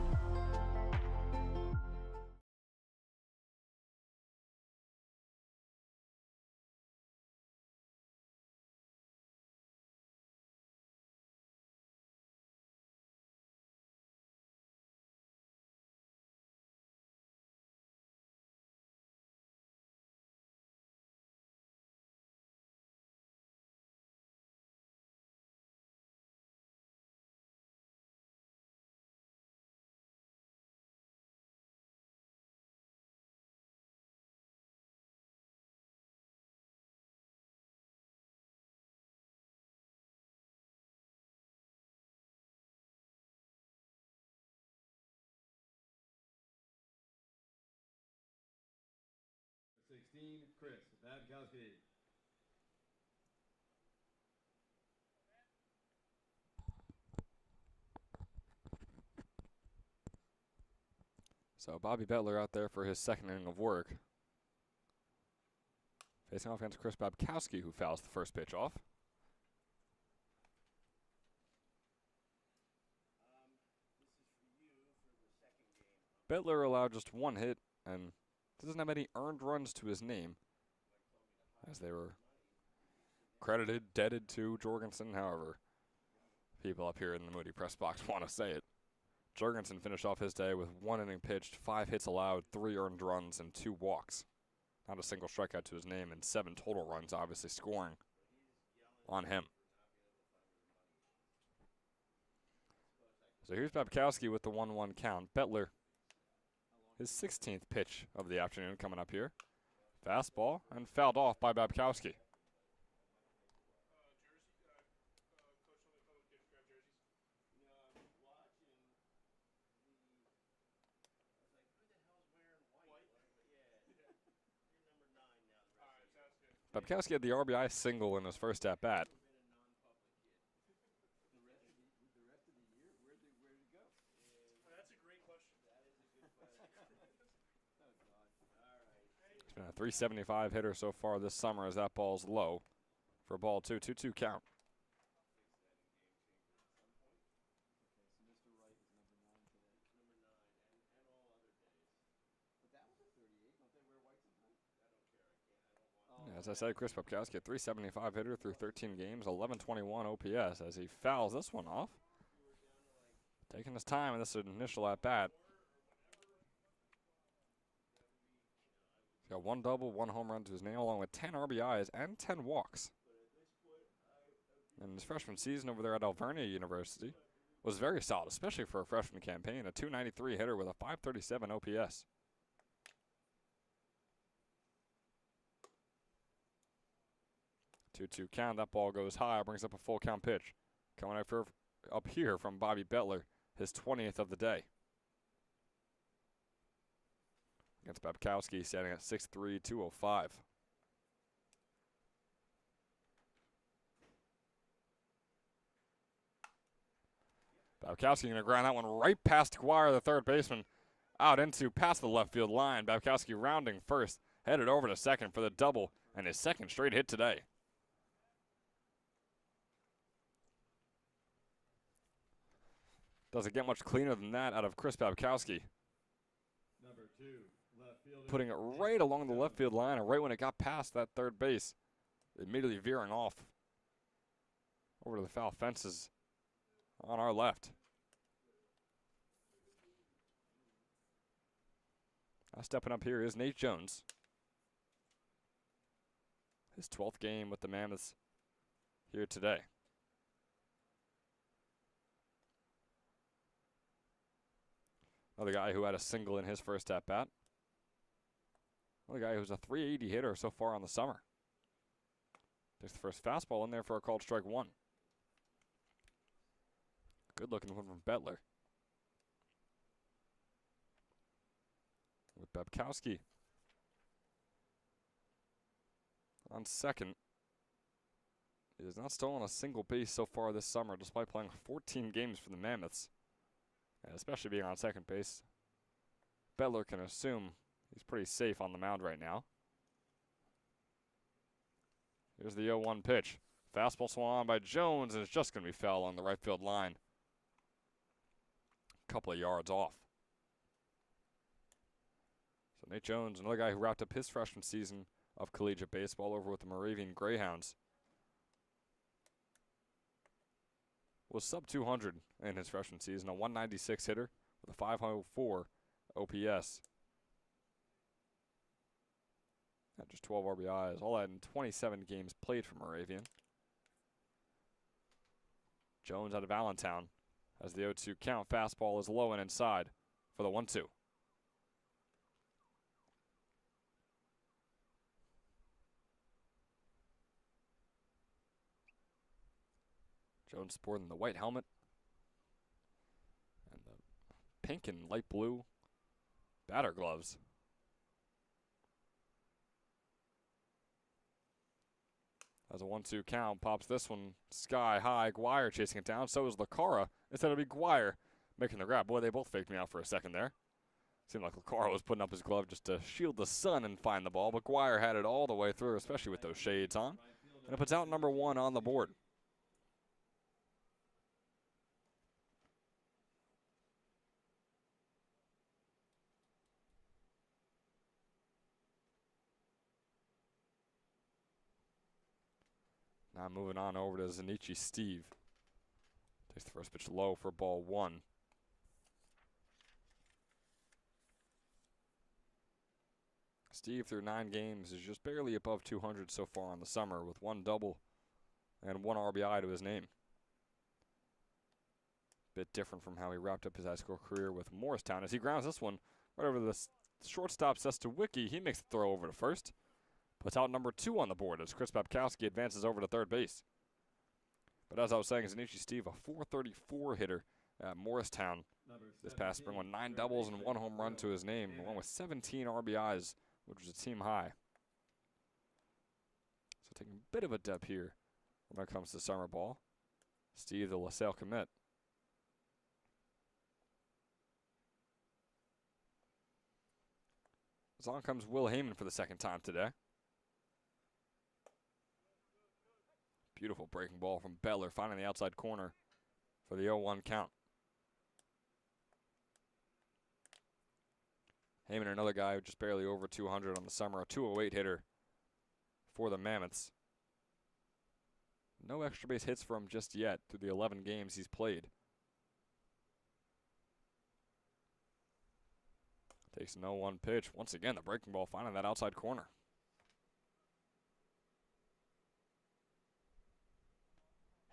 Chris Babkowski. So Bobby Bettler out there for his second inning of work. Facing off against Chris Babkowski, who fouls the first pitch off. Bettler allowed just 1 hit and doesn't have any earned runs to his name, as they were deaded to Jorgensen. However, people up here in the Moody press box want to say it. Jorgensen finished off his day with 1 inning pitched, 5 hits allowed, 3 earned runs, and 2 walks. Not a single strikeout to his name, and 7 total runs, obviously scoring on him. So here's Babkowski with the 1-1 count. Bettler, his 16th pitch of the afternoon coming up here. Fastball and fouled off by Babkowski. Babkowski had the RBI single in his first at-bat. He's been a .375 hitter so far this summer as that ball's low for ball 2. 2-2 count. As I said, Chris Babkowski, a .375 hitter through 13 games, 1121 OPS as he fouls this one off. Taking his time in this initial at-bat. He's got 1 double, 1 home run to his name, along with 10 RBIs and 10 walks. And his freshman season over there at Alvernia University was very solid, especially for a freshman campaign. A .293 hitter with a .537 OPS. Two count. That ball goes high, brings up a full count pitch. Coming up here from Bobby Bettler, his 20th of the day. Against Babkowski, standing at 6'3", 205. Babkowski going to ground that one right past Guire, the third baseman, out into past the left field line. Babkowski rounding first, headed over to second for the double and his second straight hit today. Doesn't get much cleaner than that out of Chris Babkowski. Number 2, left fielder. Putting it right along the left field line, and right when it got past that third base, immediately veering off over to the foul fences on our left. Now stepping up here is Nate Jones. His 12th game with the Mammoths here today. Another guy who had a single in his first at-bat. Another guy who's a .380 hitter so far on the summer. There's the first fastball in there for a called strike one. Good looking one from Bettler. With Babkowski on second. He has not stolen a single base so far this summer, despite playing 14 games for the Mammoths. And especially being on second base, Bettler can assume he's pretty safe on the mound right now. Here's the 0-1 pitch. Fastball swung on by Jones, and it's just going to be foul on the right field line. A couple of yards off. So Nate Jones, another guy who wrapped up his freshman season of collegiate baseball over with the Moravian Greyhounds, was sub 200 in his freshman season, a 196 hitter with a 504 OPS. Had just 12 RBIs, all that in 27 games played for Moravian. Jones out of Allentown has the 0-2 count. Fastball is low and inside for the 1-2. Jones sporting the white helmet and the pink and light blue batter gloves. As a 1-2 count, pops this one sky high. Guire chasing it down. So is Lacara. Instead of Guire making the grab. Boy, they both faked me out for a second there. Seemed like Lacara was putting up his glove just to shield the sun and find the ball, but Guire had it all the way through, especially with those shades on. And it puts out number 1 on the board. Now moving on over to Zanichi Steve. Takes the first pitch low for ball 1. Steve, through 9 games, is just barely above 200 so far in the summer, with 1 double and 1 RBI to his name. Bit different from how he wrapped up his high school career with Morristown, as he grounds this one right over the shortstop Sestawicki. He makes the throw over to first. Puts out number 2 on the board as Chris Babkowski advances over to third base. But as I was saying, Zanichi Steve, a .434 hitter at Morristown this past spring, with 9 doubles and 1 home run to his name, along with 17 RBIs, which was a team high. So taking a bit of a dip here when it comes to summer ball. Steve, the LaSalle commit. As on comes Will Heyman for the second time today. Beautiful breaking ball from Bettler, finding the outside corner for the 0-1 count. Heyman, another guy who just barely over 200 on the summer, a 208 hitter for the Mammoths. No extra base hits for him just yet through the 11 games he's played. Takes an 0-1 pitch. Once again, the breaking ball finding that outside corner.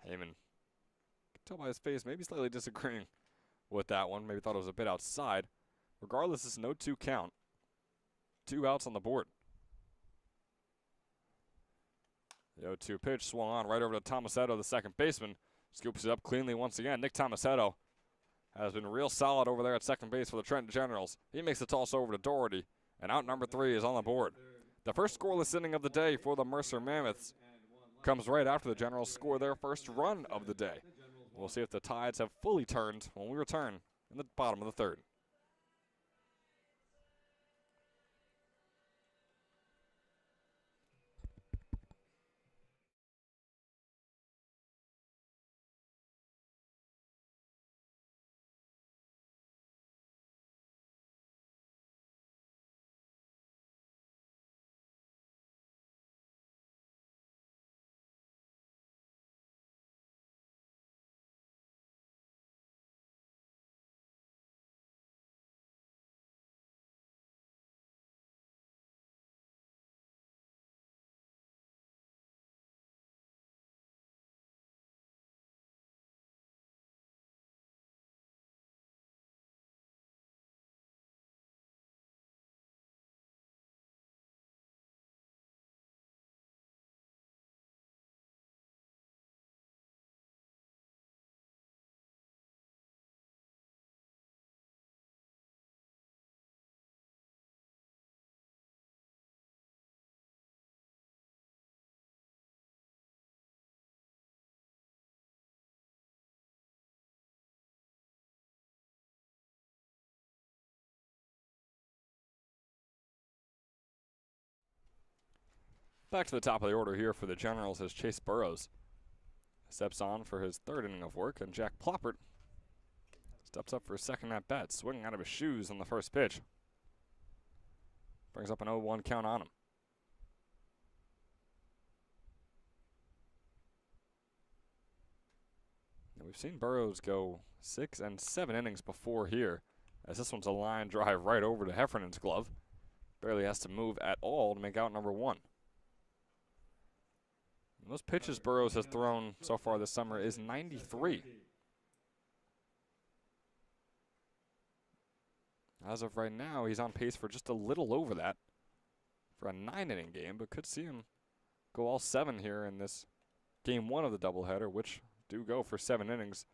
Heyman, can tell by his face, maybe slightly disagreeing with that one. Maybe thought it was a bit outside. Regardless, it's an 0-2 count. 2 outs on the board. The 0-2 pitch swung on right over to Tomasetto, the second baseman. Scoops it up cleanly once again. Nick Tomasetto has been real solid over there at second base for the Trenton Generals. He makes the toss over to Doherty, and out number 3 is on the board. The first scoreless inning of the day for the Mercer Mammoths comes right after the Generals score their first run of the day. We'll see if the tides have fully turned when we return in the bottom of the third. Back to the top of the order here for the Generals as Chase Burrows steps on for his third inning of work, and Jack Ploppert steps up for his second at bat, swinging out of his shoes on the first pitch. Brings up an 0-1 count on him. Now we've seen Burrows go 6 and 7 innings before here, as this one's a line drive right over to Heffernan's glove. Barely has to move at all to make out number 1. And those pitches Burrows has thrown so far this summer is 93. As of right now, he's on pace for just a little over that for a 9-inning game, but could see him go all 7 here in this game 1 of the doubleheader, which do go for 7 innings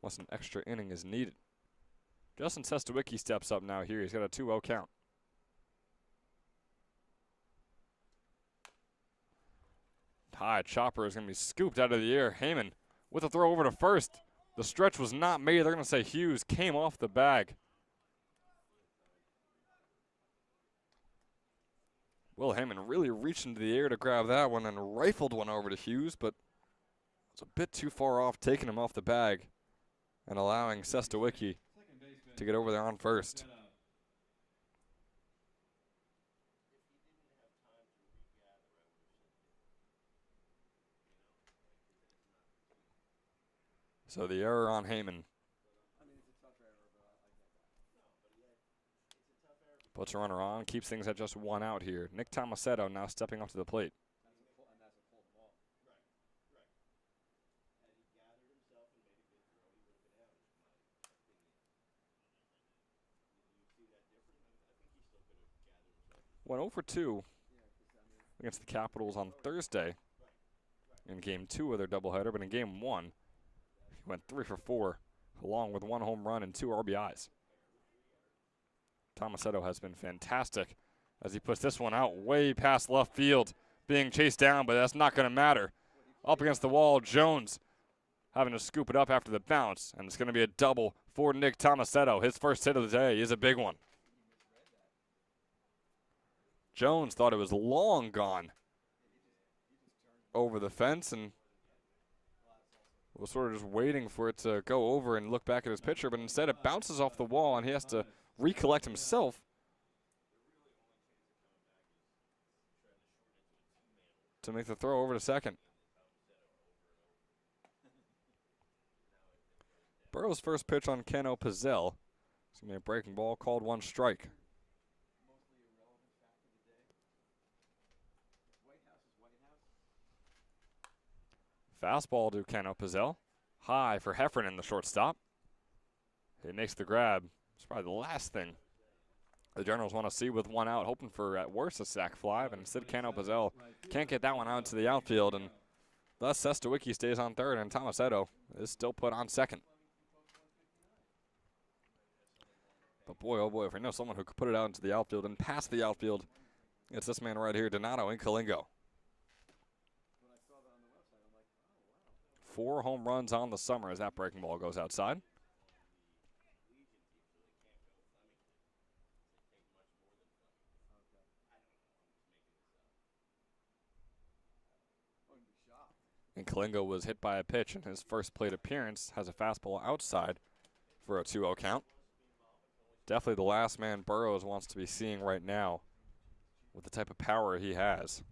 unless an extra inning is needed. Justin Sestawicki steps up now here. He's got a 2-0 count. High chopper is going to be scooped out of the air. Heyman with a throw over to first. The stretch was not made. They're going to say Hughes came off the bag. Will Heyman really reached into the air to grab that one and rifled one over to Hughes, but it was a bit too far off, taking him off the bag and allowing Sestawicki to get over there on first. So the error on Heyman puts a runner on, keeps things at just 1 out here. Nick Tomasetto now stepping up to the plate. Went 0 for 2 against the Capitals on Thursday in Game 2 of their doubleheader, but in Game 1, he went 3 for 4, along with 1 home run and 2 RBIs. Tomasetto has been fantastic as he puts this one out way past left field, being chased down, but that's not going to matter. Up against the wall, Jones having to scoop it up after the bounce, and it's going to be a double for Nick Tomasetto. His first hit of the day is a big one. Jones thought it was long gone over the fence and was sort of just waiting for it to go over and look back at his pitcher, but instead it bounces off the wall and he has to recollect himself. To make the throw over to second. Burrow's first pitch on Keno Pizzell. It's going to be a breaking ball, called 1 strike. Fastball to Keno Pizzell. High for Heffernan, the shortstop. He makes the grab. It's probably the last thing the Generals want to see with 1 out, hoping for, at worst, a sac fly, but instead Keno Pizzell can't get that one out to the outfield, and thus Sestawicki stays on third, and Tomasetto is still put on second. But boy, oh boy, if we know someone who could put it out into the outfield and past the outfield, it's this man right here, Donato Incalingo. 4 home runs on the summer as that breaking ball goes outside. And Kalingo was hit by a pitch in his first plate appearance, has a fastball outside for a 2-0 count. Definitely the last man Burroughs wants to be seeing right now with the type of power he has.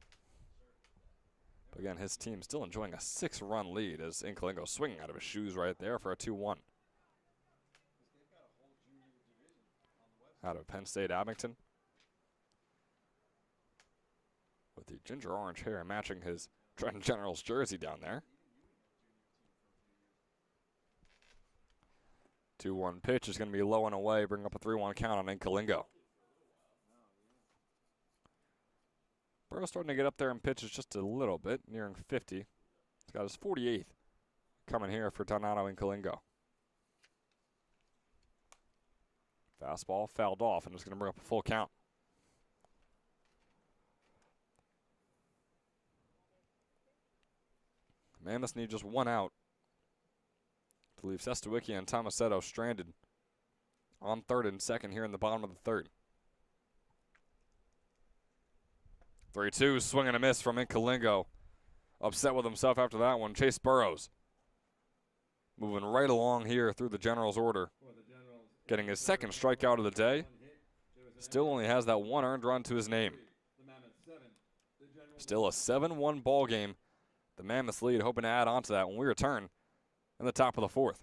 But again, his team still enjoying a 6-run lead as Kalingo swinging out of his shoes right there for a 2-1. Out of Penn State Abington. With the ginger orange hair matching his Trenton Generals jersey down there. 2-1 pitch is going to be low and away, bring up a 3-1 count on Kalingo. Burroughs starting to get up there in pitches just a little bit, nearing 50. He's got his 48th coming here for Donato Kalingo. Fastball fouled off, and it's going to bring up a full count. Mammoths need just 1 out to leave Sestawicki and Tomasetto stranded on 3rd and 2nd here in the bottom of the 3rd. 3-2, swing and a miss from Kalingo. Upset with himself after that one. Chase Burroughs moving right along here through the Generals' order. Getting his 2nd strikeout of the day. Still only has that 1 earned run to his name. Still a 7-1 ball game. The Mammoths lead, hoping to add on to that when we return in the top of the 4th.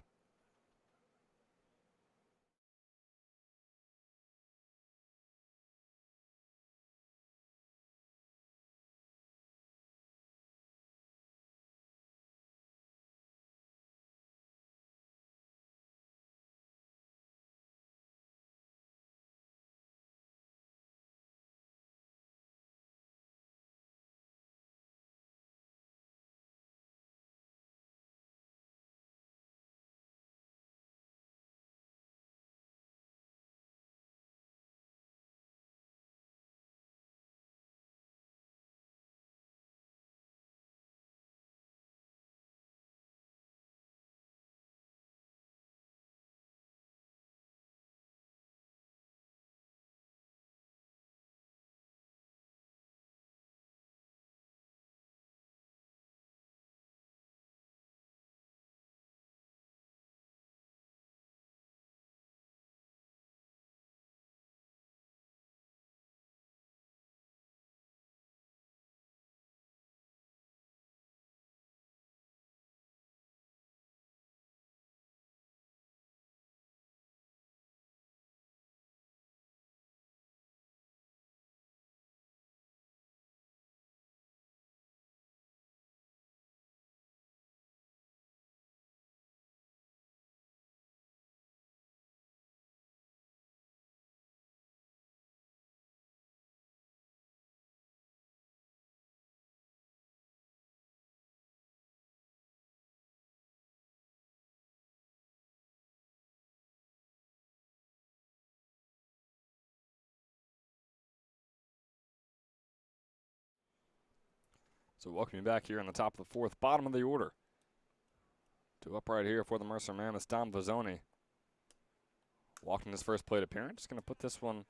So welcome you back here on the top of the 4th, bottom of the order. To upright here for the Mercer Mammoths, Dom Vazzoni. Walking his first plate appearance. Going to put this one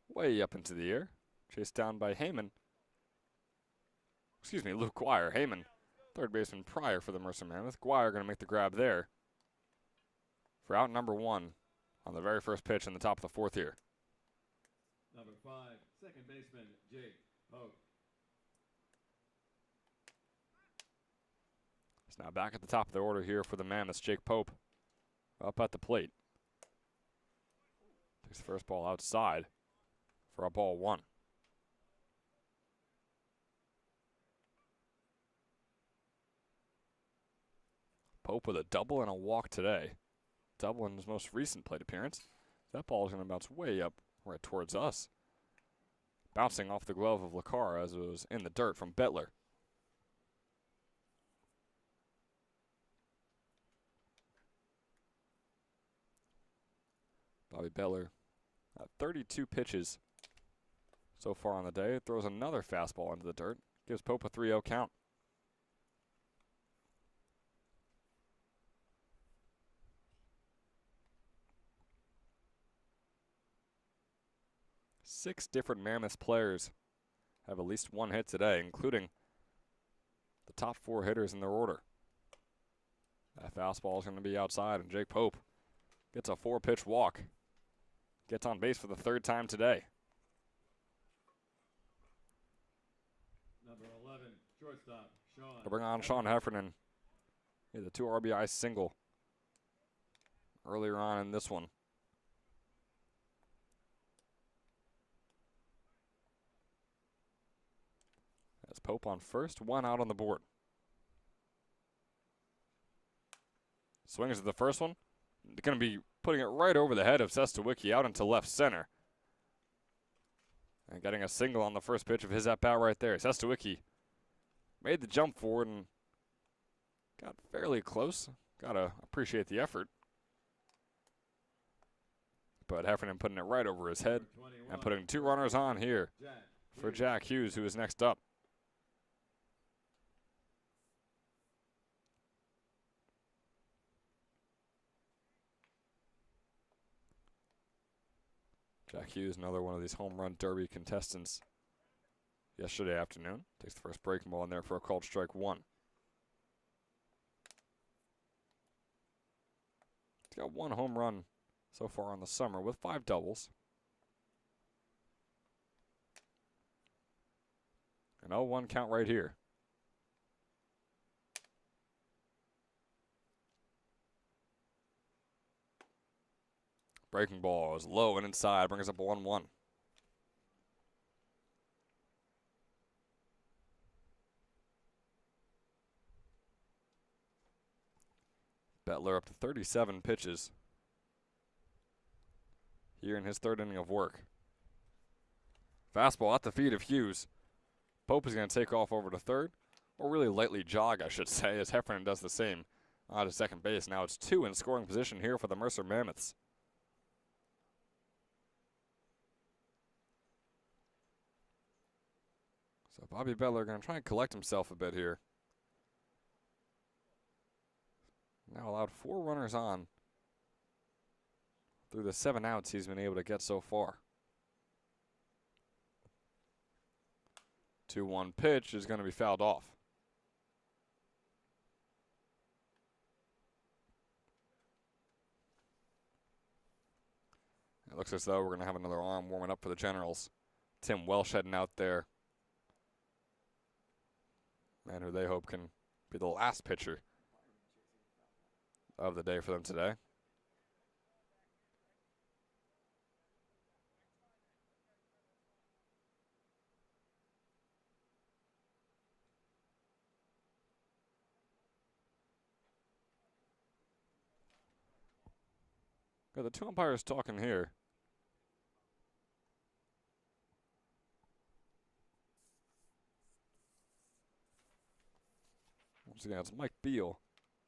way up into the air. Chased down by Heyman. Excuse me, Luke Guire. Heyman, third baseman prior for the Mercer Mammoths. Guire going to make the grab there for out number 1 on the very first pitch in the top of the 4th here. Number 5, second baseman, Jake Pope. He's now back at the top of the order here for the Mammoths. Jake Pope up at the plate. Takes the first ball outside for a ball 1. Pope with a double and a walk today. Double in his most recent plate appearance. That ball is going to bounce way up right towards us. Bouncing off the glove of Lacar as it was in the dirt from Bettler. Bobby Bettler at 32 pitches so far on the day. Throws another fastball into the dirt. Gives Pope a 3-0 count. 6 different Mammoths players have at least one hit today, including the top 4 hitters in their order. That fastball is going to be outside, and Jake Pope gets a 4-pitch walk. Gets on base for the 3rd time today. Number 11, shortstop, Sean. To bring on Sean Heffernan. He had the 2 RBI single earlier on in this one. As Pope on first, 1 out on the board. Swings at the first one. Going to be putting it right over the head of Sestawicki out into left center. And getting a single on the first pitch of his at-bat right there. Sestawicki made the jump forward and got fairly close. Gotta appreciate the effort. But Heffernan putting it right over his head and putting 2 runners on here for Jack Hughes, who is next up. Jack Hughes, another one of these home run derby contestants yesterday afternoon. Takes the first breaking ball in there for a called strike 1. He's got 1 home run so far on the summer with 5 doubles. An 0-1 count right here. Breaking ball is low and inside, brings up a 1-1. Bettler up to 37 pitches here in his 3rd inning of work. Fastball at the feet of Hughes. Pope is going to take off over to 3rd, or really lightly jog, I should say, as Heffernan does the same on to second base. Now it's 2 in scoring position here for the Mercer Mammoths. So Bobby Bettler going to try and collect himself a bit here. Now allowed 4 runners on through the 7 outs he's been able to get so far. 2-1 pitch is going to be fouled off. It looks as though we're going to have another arm warming up for the Generals. Tim Welsh heading out there. Man who they hope can be the last pitcher of the day for them today. Got the 2 umpires talking here. Once again, it's Mike Beal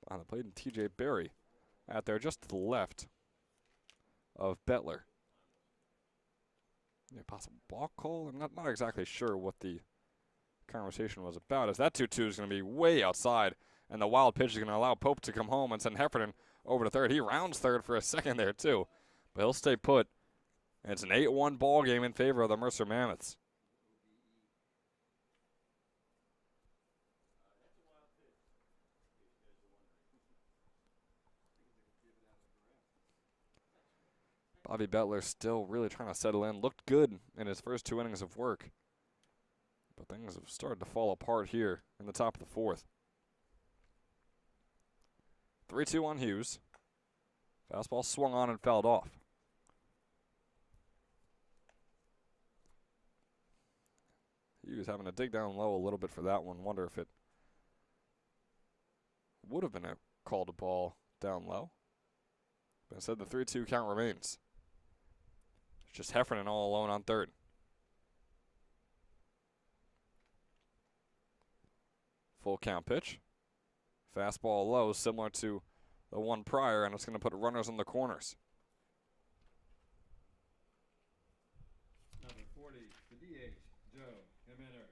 behind the plate and TJ Berry out there just to the left of Bettler. Yeah, possible balk call. I'm not exactly sure what the conversation was about, as that 2-2 is going to be way outside, and the wild pitch is going to allow Pope to come home and send Heffernan over to 3rd. He rounds 3rd for a second there, too, but he'll stay put. And it's an 8-1 ball game in favor of the Mercer Mammoths. Bobby Bettler still really trying to settle in. Looked good in his first 2 innings of work, but things have started to fall apart here in the top of the 4th. 3-2 on Hughes. Fastball swung on and fouled off. Hughes having to dig down low a little bit for that one. Wonder if it would have been a called ball down low. But instead, the 3-2 count remains. It's just Heffernan all alone on 3rd. Full count pitch. Fastball low, similar to the one prior, and it's going to put runners on the corners. Number 40, the DH, Joe Jimenez.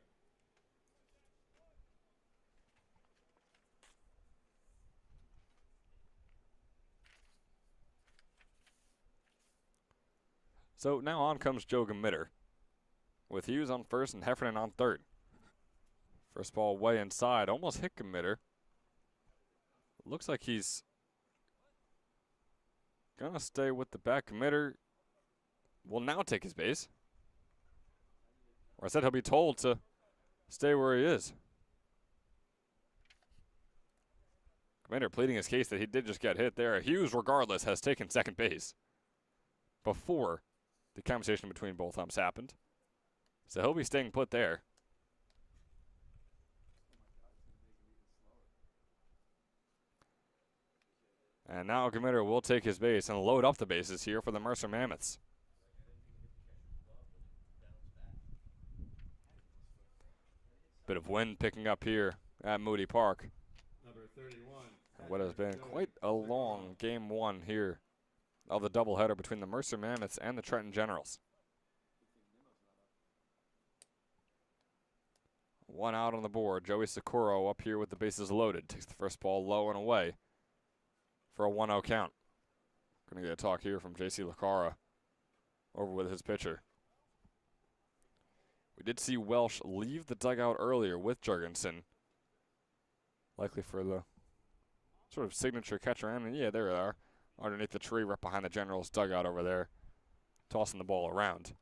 So now on comes Joe Gemitter. with Hughes on first and Heffernan on third. First ball way inside, almost hit Committer. Looks like he's gonna stay with the back. Committer will now take his base. Or I said he'll be told to stay where he is. Committer pleading his case that he did just get hit there. Hughes, regardless, has taken second base before the conversation between both umps happened. So he'll be staying put there. And now Committer will take his base and load up the bases here for the Mercer Mammoths. Bit of wind picking up here at Moody Park. Number 31. What has been quite a long game one here of the doubleheader between the Mercer Mammoths and the Trenton Generals. One out on the board. Joey Socorro up here with the bases loaded. Takes the first ball low and away for a 1-0 count. Gonna get a talk here from J.C. Lacara over with his pitcher. We did see Welsh leave the dugout earlier with Jurgensen. Likely for the sort of signature catcher. And yeah, there they are. Underneath the tree right behind the Generals dugout over there. Tossing the ball around.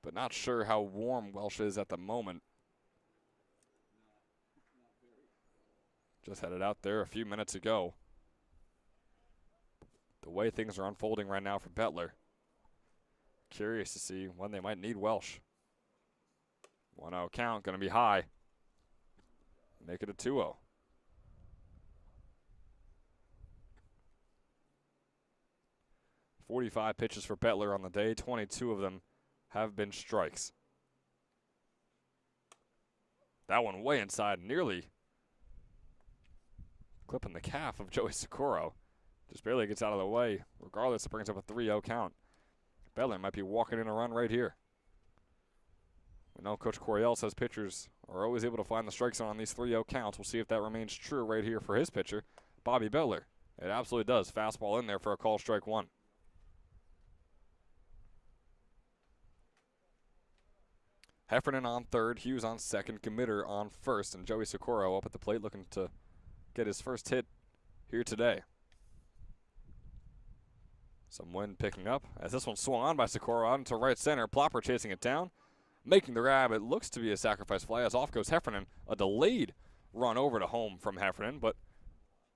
But not sure how warm Welsh is at the moment. Just headed out there a few minutes ago. The way things are unfolding right now for Bettler. Curious to see when they might need Welsh. 1-0 count, going to be high. Make it a 2-0. .45 pitches for Bettler on the day. 22 of them have been strikes. That one way inside, nearly clipping the calf of Joey Socorro. Just barely gets out of the way. Regardless, it brings up a 3-0 count. Bettler might be walking in a run right here. We know Coach Coryell says pitchers are always able to find the strike zone on these 3-0 counts. We'll see if that remains true right here for his pitcher, Bobby Bettler. It absolutely does. Fastball in there for a call strike one. Heffernan on third, Hughes on second, Committer on first, and Joey Socorro up at the plate looking to get his first hit here today. Some wind picking up as this one swung on by Socorro out into right center. Plopper chasing it down, making the grab. It looks to be a sacrifice fly as off goes Heffernan. A delayed run over to home from Heffernan, but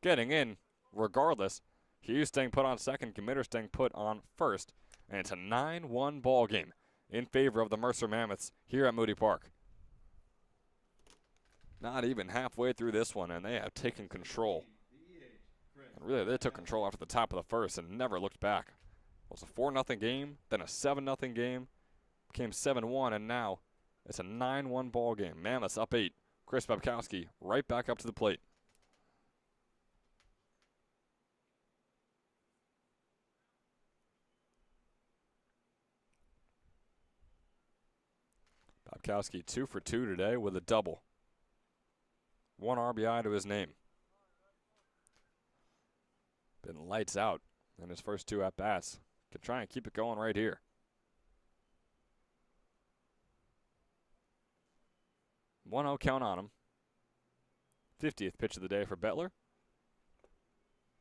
getting in regardless. Hughes staying put on second, Committer staying put on first, and it's a 9-1 ball game in favor of the Mercer Mammoths here at Moody Park. Not even halfway through this one, and they have taken control. And really, they took control after the top of the first and never looked back. It was a 4-0 game, then a 7-0 game, became 7-1, and now it's a 9-1 ball game. Mammoths up 8. Chris Babkowski right back up to the plate. Babkowski 2 for 2 today with a double. 1 RBI to his name. Been lights out in his first 2 at-bats. Can try and keep it going right here. 1-0 count on him. 50th pitch of the day for Bettler.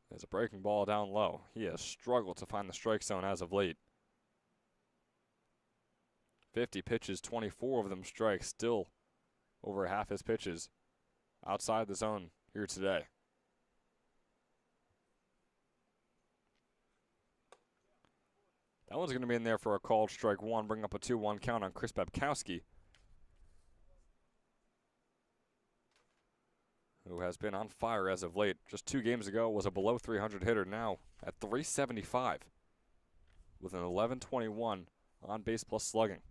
There's a breaking ball down low. He has struggled to find the strike zone as of late. 50 pitches, 24 of them strikes, still over half his pitches outside the zone here today. That one's going to be in there for a called strike one, bring up a 2-1 count on Chris Babkowski, who has been on fire as of late. Just 2 games ago was a below 300 hitter, now at 375 with an 11.21 on base plus slugging.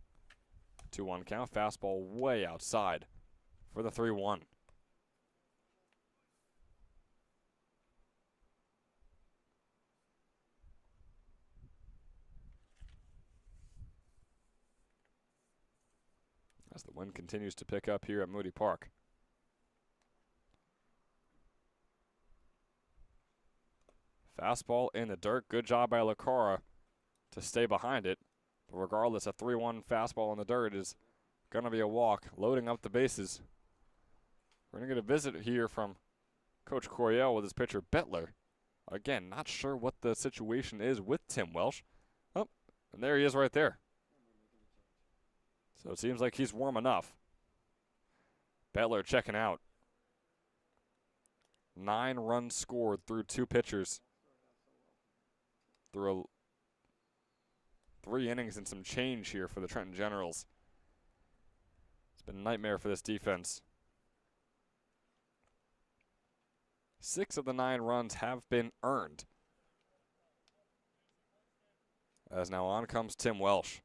2-1 count, fastball way outside for the 3-1. As the wind continues to pick up here at Moody Park. Fastball in the dirt. Good job by Lacara to stay behind it. But regardless, a 3-1 fastball in the dirt is going to be a walk, loading up the bases. We're going to get a visit here from Coach Coryell with his pitcher, Bettler. Again, not sure what the situation is with Tim Welsh. Oh, and there he is right there. So it seems like he's warm enough. Bettler checking out. 9 runs scored through 2 pitchers. Through 3 innings and some change here for the Trenton Generals. It's been a nightmare for this defense. 6 of the 9 runs have been earned. As now on comes Tim Welsh.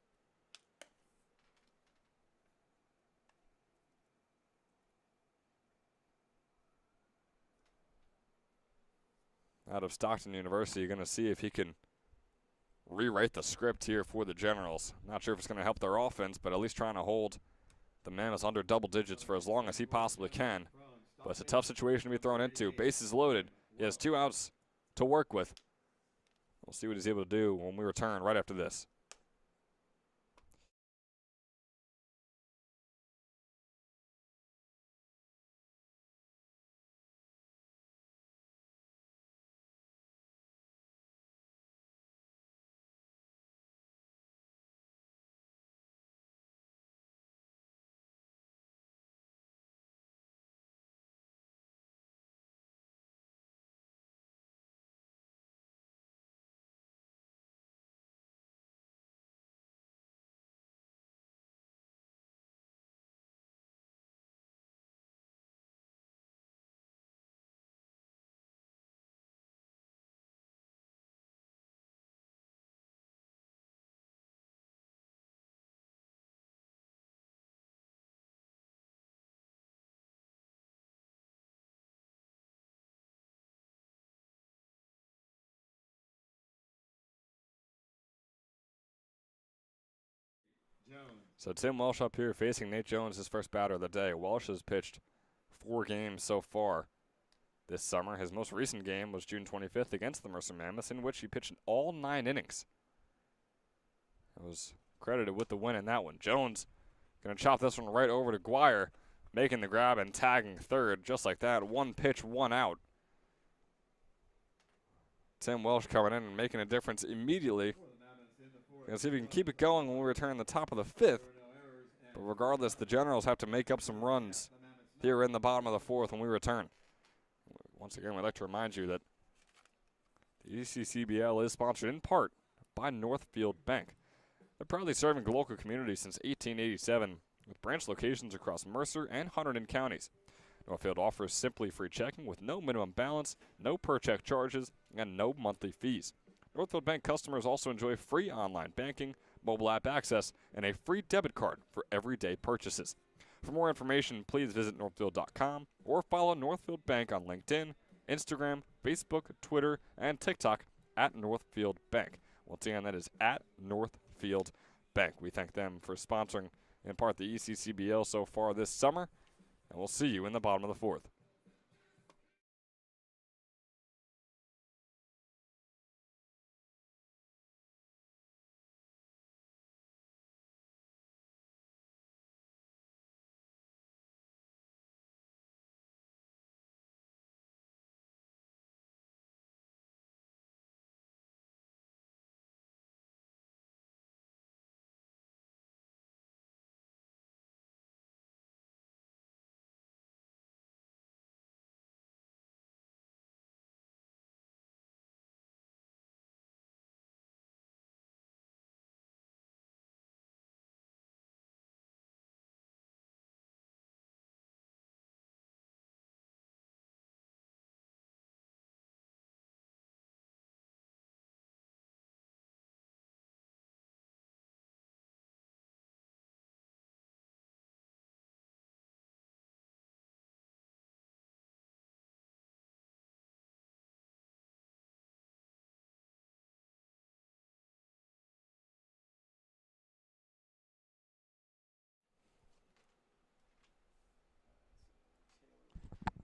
Out of Stockton University, you're going to see if he can rewrite the script here for the Generals. Not sure if it's going to help their offense, but at least trying to hold the Mammoths under double digits for as long as he possibly can. But it's a tough situation to be thrown into. Bases loaded. He has 2 outs to work with. We'll see what he's able to do when we return right after this. So Tim Welsh up here facing Nate Jones, his first batter of the day. Welsh has pitched 4 games so far this summer. His most recent game was June 25th against the Mercer Mammoths, in which he pitched all 9 innings. I was credited with the win in that one. Jones going to chop this one right over to Guire, making the grab and tagging third just like that. 1 pitch, 1 out. Tim Welsh coming in and making a difference immediately. Going to see if we can keep it going when we return the top of the 5th. But regardless, the Generals have to make up some runs here in the bottom of the 4th when we return. Once again, we'd like to remind you that the ECCBL is sponsored in part by Northfield Bank. They're proudly serving the local community since 1887 with branch locations across Mercer and Hunterdon counties. Northfield offers simply free checking with no minimum balance, no per-check charges, and no monthly fees. Northfield Bank customers also enjoy free online banking, mobile app access, and a free debit card for everyday purchases. For more information, please visit northfield.com or follow Northfield Bank on LinkedIn, Instagram, Facebook, Twitter, and TikTok at Northfield Bank. Once again, that is at Northfield Bank. We thank them for sponsoring in part the ECCBL so far this summer, and we'll see you in the bottom of the 4th.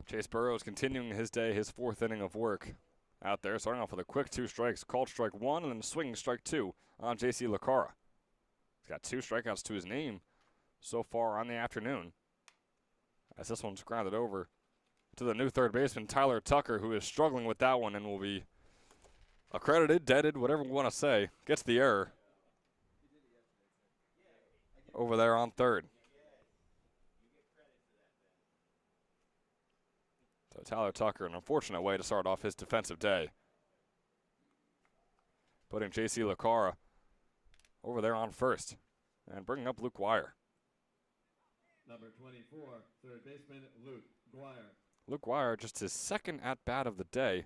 Chase Burrows continuing his day, his 4th inning of work. out there, starting off with a quick 2 strikes, called strike 1, and then swinging strike 2 on J.C. Lacara. He's got 2 strikeouts to his name so far on the afternoon, as this one's grounded over to the new third baseman, Tyler Tucker, who is struggling with that one and will be accredited, deaded, whatever we want to say. Gets the error over there on third. So Tyler Tucker, an unfortunate way to start off his defensive day. Putting J.C. Lacara over there on first and bringing up Luke Guire. Number 24, third baseman Luke Guire. Luke Guire, just his second at-bat of the day.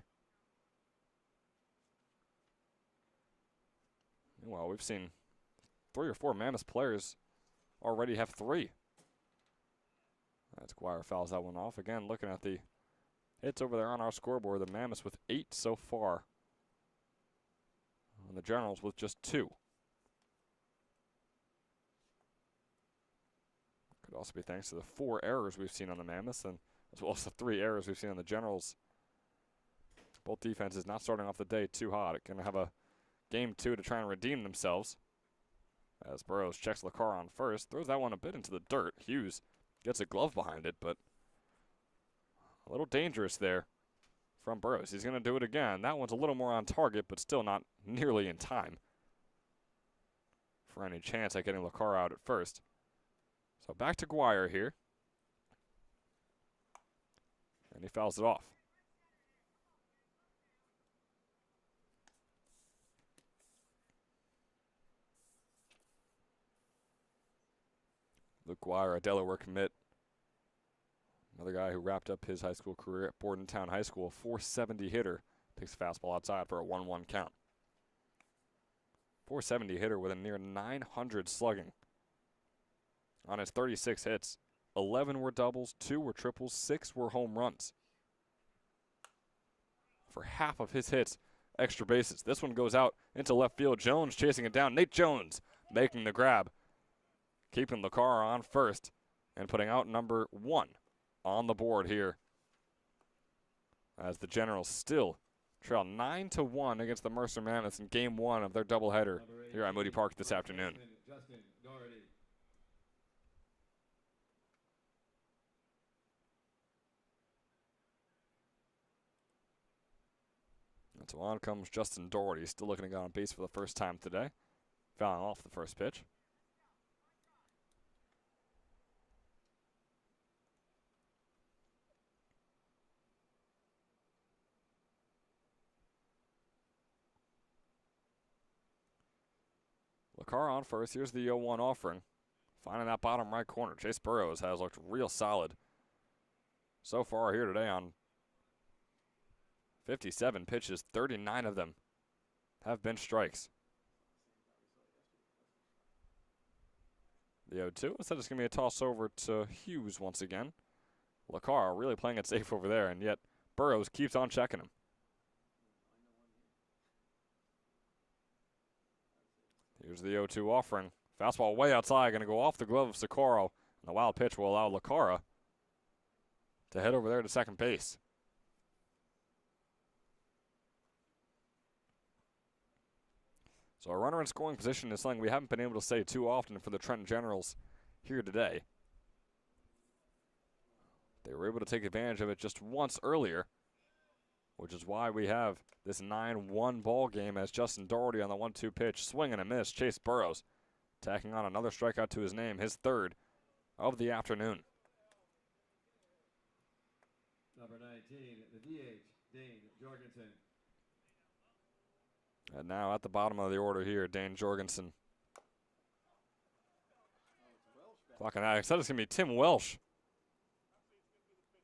Meanwhile, we've seen 3 or 4 Mammoths players already have 3. That's Guire fouls that one off. Again, looking at the hits over there on our scoreboard, the Mammoths with 8 so far, and the Generals with just 2. Could also be thanks to the 4 errors we've seen on the Mammoths, and as well as the 3 errors we've seen on the Generals. Both defenses not starting off the day too hot. Going to have a game 2 to try and redeem themselves. As Burrows checks Lacara on first, throws that one a bit into the dirt. Hughes gets a glove behind it, but a little dangerous there from Burrows. He's going to do it again. That one's a little more on target, but still not nearly in time for any chance at getting Lacara out at first. So back to Guire here. And he fouls it off. Luke Guire, a Delaware commit. Another guy who wrapped up his high school career at Bordentown High School, a 470 hitter. Takes a fastball outside for a 1-1 count. 470 hitter with a near 900 slugging on his 36 hits. 11 were doubles, 2 were triples, 6 were home runs. For half of his hits, extra bases. This one goes out into left field. Jones chasing it down. Nate Jones making the grab. Keeping Lacara on first and putting out number 1 on the board here, as the Generals still trail 9-1 against the Mercer Mammoths in Game 1 of their doubleheader here at Moody Park this afternoon. And so on comes Justin Doherty, still looking to get on base for the first time today, fouling off the first pitch. Lacara on first. Here's the 0-1 offering. Finding that bottom right corner. Chase Burrows has looked real solid so far here today on 57 pitches. 39 of them have been strikes. The 0-2. Instead, it's going to be a toss over to Hughes once again. Lacara really playing it safe over there, and yet Burrows keeps on checking him. Here's the 0-2 offering. Fastball way outside, going to go off the glove of Socorro. And the wild pitch will allow Lacara to head over there to second base. So a runner in scoring position is something we haven't been able to say too often for the Trenton Generals here today. They were able to take advantage of it just once earlier, which is why we have this 9-1 ball game as Justin Doherty on the 1-2 pitch, swing and a miss. Chase Burrows tacking on another strikeout to his name, his 3rd of the afternoon. Number 19, the DH, Dane Jorgensen. And now at the bottom of the order here, Dane Jorgensen. Clocking that. I said it's going to be Tim Welsh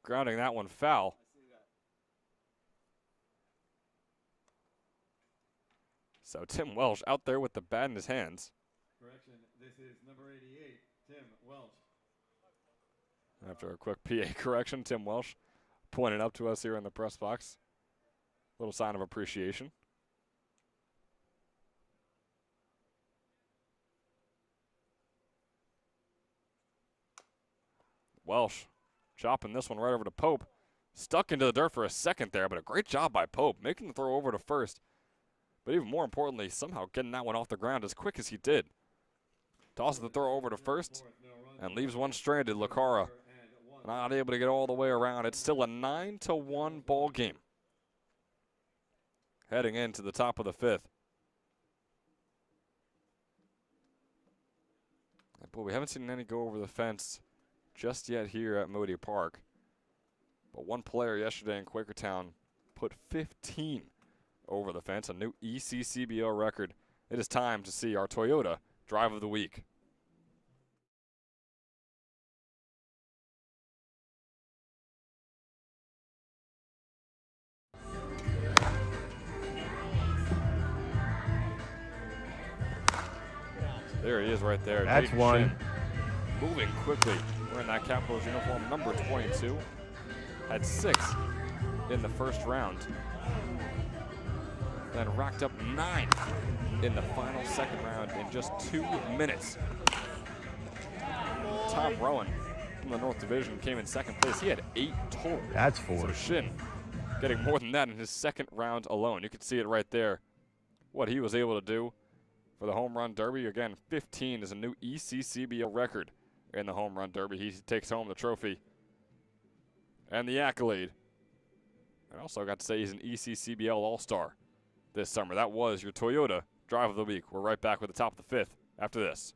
grounding that one foul. So Tim Welsh out there with the bat in his hands. Correction, this is number 88, Tim Welsh. After a quick PA correction, Tim Welsh pointed up to us here in the press box. Little sign of appreciation. Welsh chopping this one right over to Pope. Stuck into the dirt for a second there, but a great job by Pope, making the throw over to first. But even more importantly, somehow getting that one off the ground as quick as he did. Tosses the throw over to first and leaves one stranded. Lucara not able to get all the way around. It's still a 9-1 ball game. Heading into the top of the fifth. But we haven't seen any go over the fence just yet here at Moody Park. But one player yesterday in Quakertown put 15 over the fence, a new ECCBL record. It is time to see our Toyota Drive of the Week. There he is right there. That's Jaden one. Shin, moving quickly. Wearing that Capitals uniform, number 22. Had 6 in the first round. Then racked up 9 in the final second round in just 2 minutes. Tom Rowan from the North Division came in second place. He had 8 total. That's 4. So Shin getting more than that in his second round alone. You can see it right there, what he was able to do for the home run derby. Again, 15 is a new ECCBL record in the home run derby. He takes home the trophy and the accolade. I also got to say he's an ECCBL All-Star this summer. That was your Toyota Drive of the Week. We're right back with the top of the fifth after this.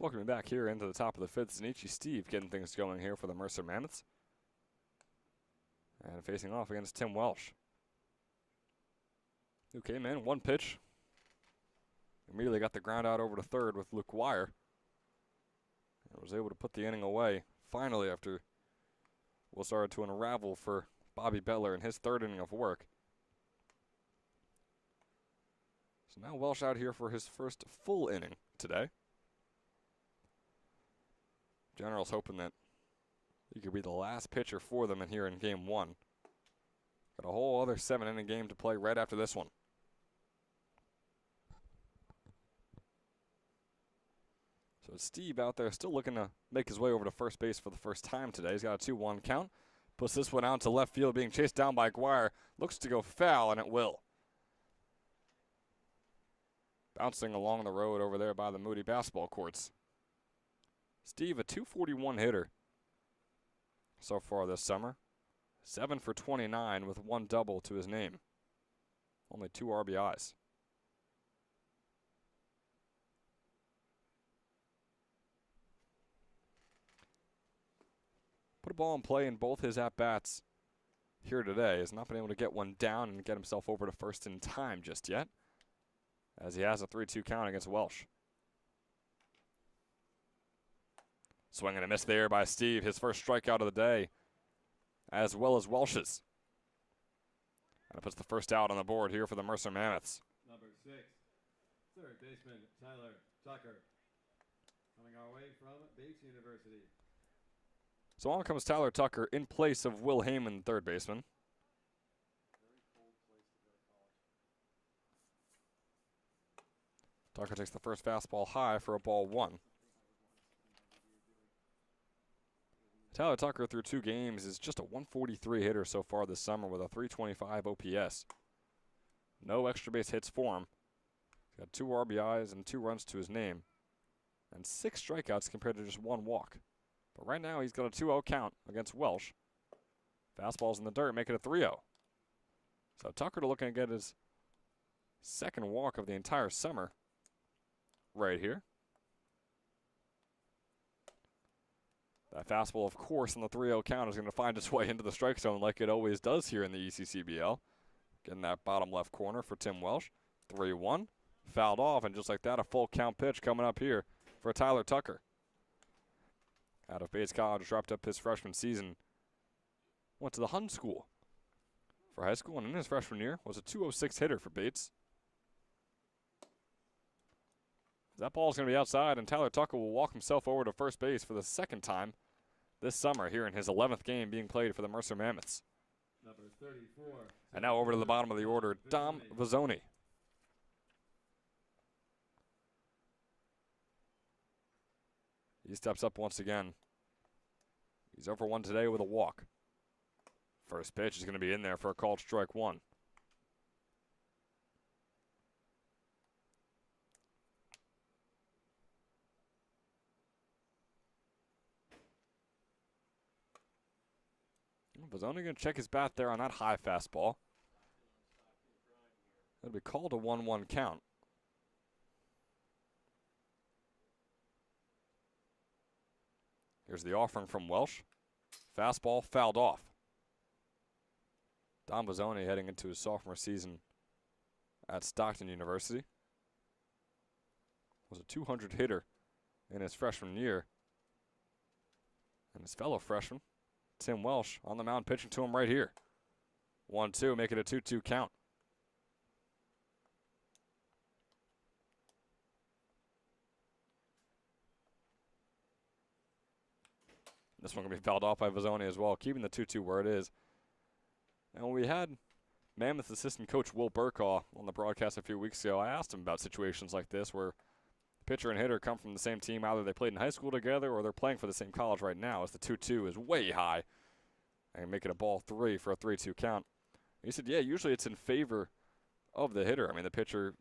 Welcome back here into the top of the fifth. Zanichi Steve getting things going here for the Mercer Mammoths. And facing off against Tim Welsh, who came in, one pitch. Immediately got the ground out over to third with Luke Wire. And was able to put the inning away finally after what started to unravel for Bobby Bettler in his third inning of work. So now Welsh out here for his first full inning today. General's hoping that he could be the last pitcher for them in here in game one. Got a whole other 7-inning game to play right after this one. So Steve out there still looking to make his way over to first base for the first time today. He's got a 2-1 count. Puts this one out to left field, being chased down by Guire. Looks to go foul, and it will. Bouncing along the road over there by the Moody basketball courts. Steve, a .241 hitter so far this summer. 7 for 29 with 1 double to his name. Only 2 RBIs. Put a ball in play in both his at-bats here today. Has not been able to get one down and get himself over to first in time just yet, as he has a 3-2 count against Welsh. Swing and a miss there by Steve, his first strikeout of the day, as well as Welsh's. And it puts the first out on the board here for the Mercer Mammoths. Number 6, third baseman Tyler Tucker, coming our way from Bates University. So on comes Tyler Tucker in place of Will Heyman, third baseman. Tucker takes the first fastball high for a ball 1. Tyler Tucker through 2 games is just a 143 hitter so far this summer with a 325 OPS. No extra base hits for him. He's got 2 RBIs and 2 runs to his name. And 6 strikeouts compared to just 1 walk. But right now he's got a 2-0 count against Welsh. Fastball's in the dirt, make it a 3-0. So Tucker looking to get his second walk of the entire summer right here. That fastball, of course, on the 3-0 count is going to find its way into the strike zone like it always does here in the ECCBL. Getting that bottom left corner for Tim Welsh. 3-1. Fouled off, and just like that, a full count pitch coming up here for Tyler Tucker. Out of Bates College, wrapped up his freshman season. Went to the Hun School for high school, and in his freshman year was a 206 hitter for Bates. That ball's going to be outside, and Tyler Tucker will walk himself over to first base for the second time this summer here in his 11th game being played for the Mercer Mammoths. Number 34. And now over to the bottom of the order, Dom Vizzoni. He steps up once again. He's over 1 today with a walk. First pitch is going to be in there for a called strike 1. Vizzoni going to check his bat there on that high fastball. It'll be called a 1-1 count. Here's the offering from Welsh. Fastball fouled off. Dom Vizzoni heading into his sophomore season at Stockton University. Was a 200 hitter in his freshman year. And his fellow freshman, Tim Welsh, on the mound pitching to him right here. 1-2, make it a 2-2 count. This one going to be fouled off by Vizzoni as well, keeping the 2-2 where it is. And when we had Mammoth assistant coach Will Burkaw on the broadcast a few weeks ago, I asked him about situations like this where pitcher and hitter come from the same team. Either they played in high school together or they're playing for the same college right now, as the 2-2 is way high. And make it a ball 3 for a 3-2 count. He said, yeah, usually it's in favor of the hitter. I mean, the pitcher,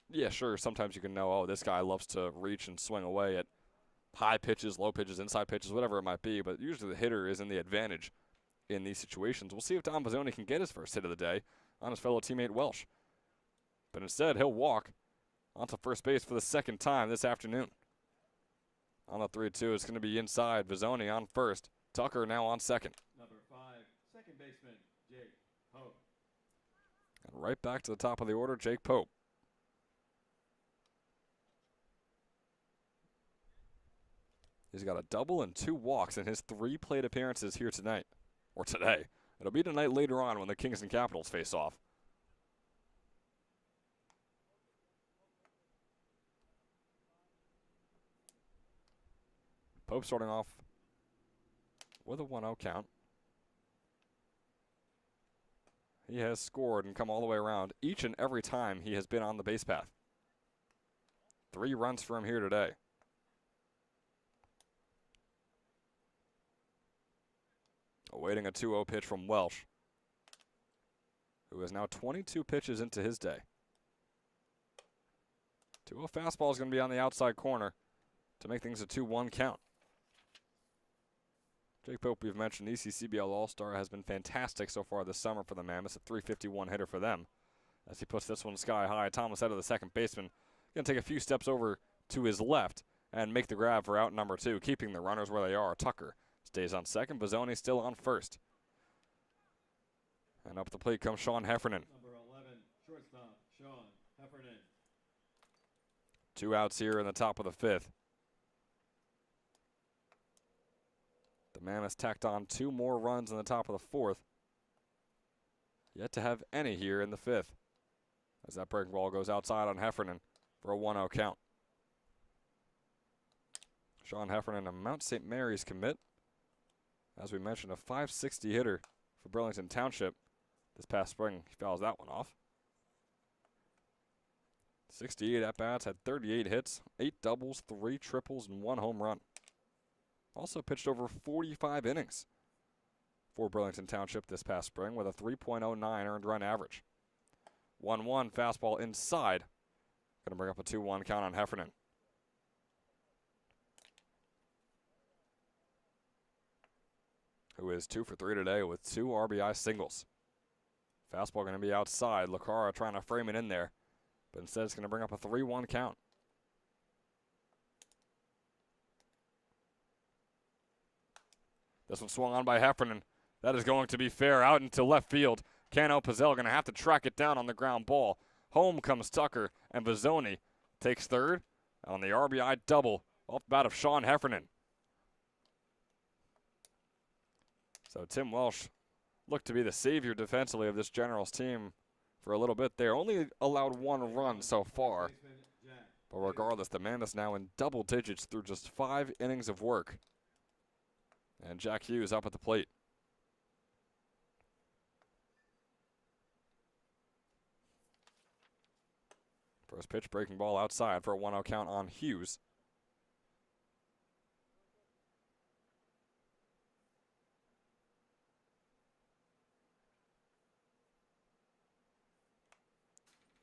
yeah, sure, sometimes you can know, oh, this guy loves to reach and swing away at high pitches, low pitches, inside pitches, whatever it might be, but usually the hitter is in the advantage in these situations. We'll see if Dom Vizzoni can get his first hit of the day on his fellow teammate Welsh. But instead, he'll walk onto first base for the second time this afternoon. On the 3-2, it's going to be inside. Vizzoni on first. Tucker now on second. Number 5, second baseman, Jake Pope. And right back to the top of the order, Jake Pope. He's got a double and 2 walks in his 3 plate appearances here tonight. Or today. It'll be tonight later on when the Kings and Capitals face off. Pope starting off with a 1-0 count. He has scored and come all the way around each and every time he has been on the base path. 3 runs for him here today. Awaiting a 2-0 pitch from Welsh, who is now 22 pitches into his day. 2-0 fastball is going to be on the outside corner to make things a 2-1 count. Jake Pope, we've mentioned, ECCBL All-Star, has been fantastic so far this summer for the Mammoths, a 351 hitter for them. As he puts this one sky high, Thomas out of the second baseman, going to take a few steps over to his left and make the grab for out number 2, keeping the runners where they are. Tucker stays on second, Vizzoni still on first. And up the plate comes Sean Heffernan. Number 11, shortstop, Sean Heffernan. 2 outs here in the top of the 5th. The Mammoths tacked on 2 more runs in the top of the 4th. Yet to have any here in the 5th. as that breaking ball goes outside on Heffernan for a 1-0 count. Sean Heffernan, a Mount St. Mary's commit. As we mentioned, a .560 hitter for Burlington Township this past spring. He fouls that one off. 68 at-bats, had 38 hits, 8 doubles, 3 triples, and 1 home run. Also pitched over 45 innings for Burlington Township this past spring with a 3.09 earned run average. 1-1 fastball inside. Going to bring up a 2-1 count on Heffernan. Who is 2 for 3 today with 2 RBI singles. Fastball going to be outside. Lucara trying to frame it in there, but instead it's going to bring up a 3-1 count. This one swung on by Heffernan. That is going to be fair out into left field. Cano Pizzell going to have to track it down on the ground ball. Home comes Tucker, and Vizzoni takes third on the RBI double off the bat of Sean Heffernan. So Tim Welsh looked to be the savior defensively of this Generals team for a little bit there. Only allowed 1 run so far. But regardless, the Mammoths now in double digits through just 5 innings of work. And Jack Hughes up at the plate. First pitch, breaking ball outside for a 1-0 count on Hughes.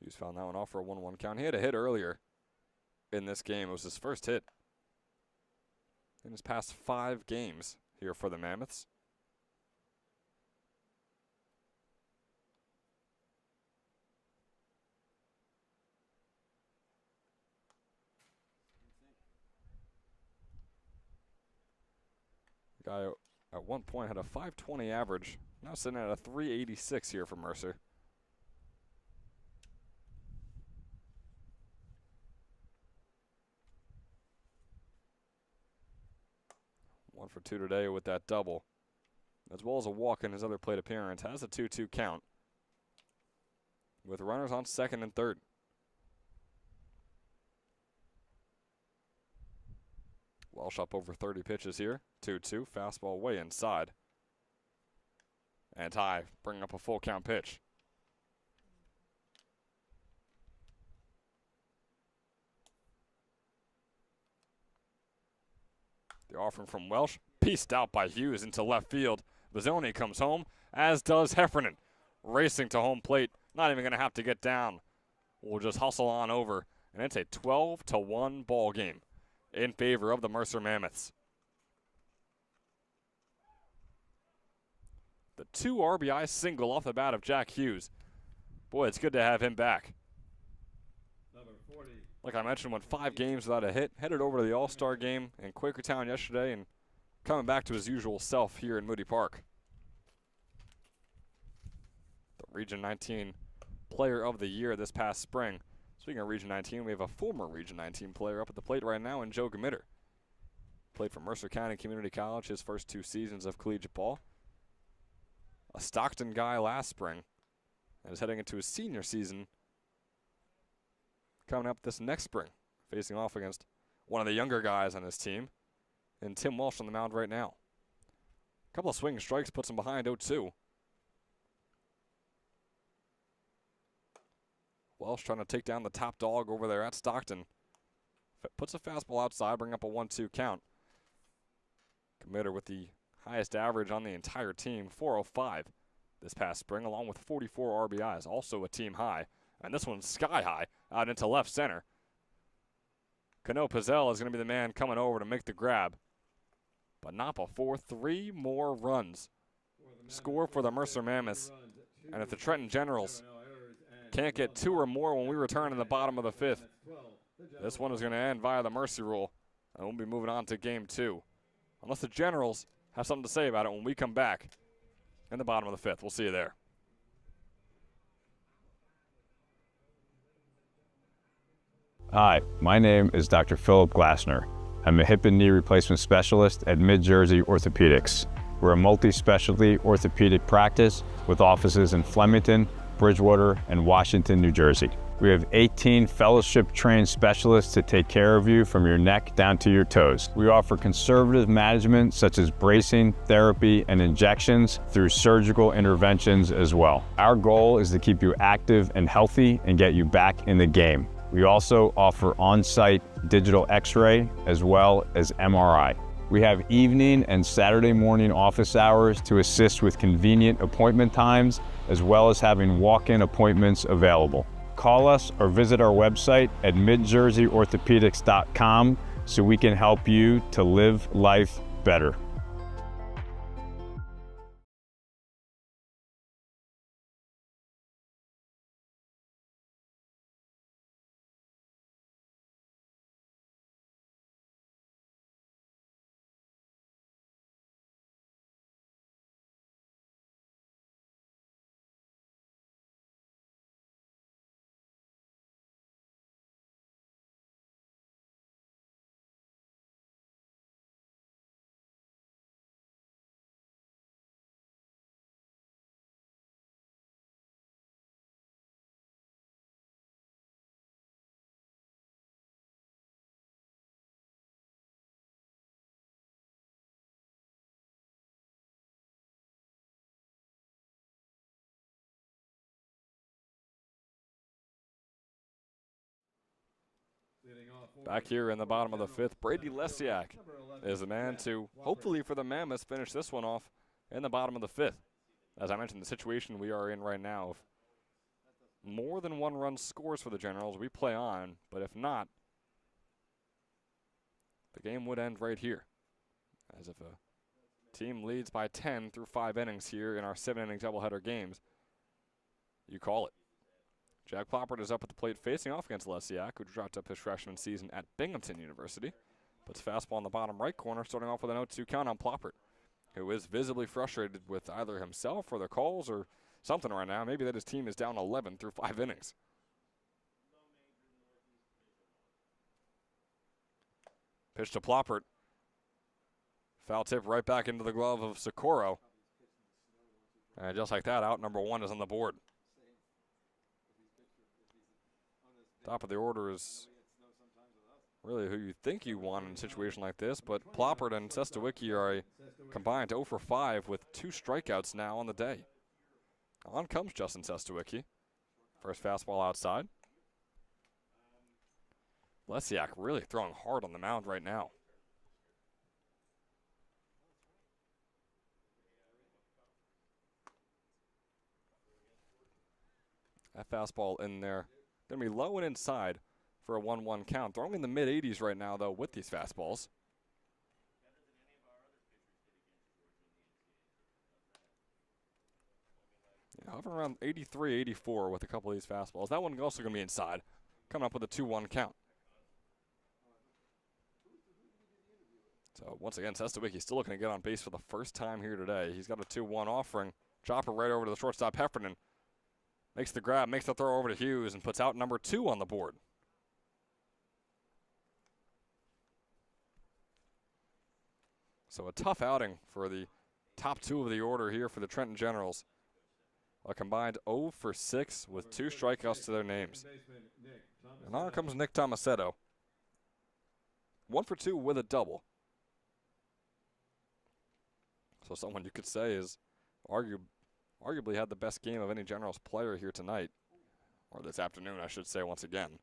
Hughes found that one off for a 1-1 count. He had a hit earlier in this game. It was his first hit in his past 5 games here for the Mammoths. The guy at one point had a .520 average. Now sitting at a .386 here for Mercer. One for 2 today with that double, as well as a walk in his other plate appearance. Has a 2-2 count with runners on second and third. Welsh up over 30 pitches here. 2-2, fastball way inside. And high, bringing up a full count pitch. The offering from Welsh, pieced out by Hughes into left field. Vizzoni comes home, as does Heffernan. Racing to home plate, not even going to have to get down. We'll just hustle on over, and it's a 12-1 ball game in favor of the Mercer Mammoths. The 2 RBI single off the bat of Jack Hughes. Boy, it's good to have him back. Number 40. Like I mentioned, went 5 games without a hit. Headed over to the All-Star game in Quakertown yesterday and coming back to his usual self here in Moody Park. The Region 19 Player of the Year this past spring. Speaking of Region 19, we have a former Region 19 player up at the plate right now in Joe Gamitter. Played for Mercer County Community College his first 2 seasons of collegiate ball. A Stockton guy last spring and is heading into his senior season coming up this next spring, facing off against one of the younger guys on his team, and Tim Welsh on the mound right now. A couple of swinging strikes puts him behind 0-2. Welsh trying to take down the top dog over there at Stockton. Puts a fastball outside, bring up a 1-2 count. Committer with the highest average on the entire team, 405 this past spring, along with 44 RBIs, also a team high. And this one's sky high out into left center. Cano Pizzell is going to be the man coming over to make the grab. But not before 3 more runs score for the Mercer Mammoths. And if the Trenton Generals can't get 2 or more when we return in the bottom of the 5th, this one is going to end via the mercy rule. And we'll be moving on to game 2. Unless the Generals have something to say about it when we come back in the bottom of the 5th. We'll see you there. Hi, my name is Dr. Philip Glassner. I'm a hip and knee replacement specialist at Mid-Jersey Orthopedics. We're a multi-specialty orthopedic practice with offices in Flemington, Bridgewater, and Washington, New Jersey. We have 18 fellowship-trained specialists to take care of you from your neck down to your toes. We offer conservative management such as bracing, therapy, and injections through surgical interventions as well. Our goal is to keep you active and healthy and get you back in the game. We also offer on-site digital x-ray as well as MRI. We have evening and Saturday morning office hours to assist with convenient appointment times, as well as having walk-in appointments available. Call us or visit our website at midjerseyorthopedics.com so we can help you to live life better. Back here in the bottom of the fifth, Brady Lesiak is the man to, hopefully for the Mammoths, finish this one off in the bottom of the fifth. As I mentioned, the situation we are in right now, if more than one run scores for the Generals, we play on, but if not, the game would end right here. As if a team leads by 10 through 5 innings here in our 7-inning doubleheader games, you call it. Jack Ploppert is up at the plate facing off against Lesiak, who dropped up his freshman season at Binghamton University. Puts fastball in the bottom right corner, starting off with a 0-2 count on Ploppert, who is visibly frustrated with either himself or the calls or something right now. Maybe that his team is down 11 through 5 innings. Pitch to Ploppert. Foul tip right back into the glove of Socorro. And just like that, out number 1 is on the board. Top of the order is really who you think you want in a situation like this, but Ploppert and Sestawicki are a combined 0 for 5 with 2 strikeouts now on the day. On comes Justin Sestawicki. First fastball outside. Lesiak really throwing hard on the mound right now. That fastball in there. Going to be low and inside for a 1-1 count. Throwing in the mid-80s right now, though, with these fastballs. Yeah, hovering around 83, 84 with a couple of these fastballs. That one also going to be inside, coming up with a 2-1 count. So, once again, Sestawicki still looking to get on base for the first time here today. He's got a 2-1 offering. Chopper right over to the shortstop, Heffernan. Makes the grab, makes the throw over to Hughes, and puts out number 2 on the board. So a tough outing for the top 2 of the order here for the Trenton Generals. A combined 0 for 6 with 2 strikeouts to their names. And now comes Nick Tomasetto. 1 for 2 with a double. So someone you could say is arguably had the best game of any Generals player here tonight. Or this afternoon, I should say, once again.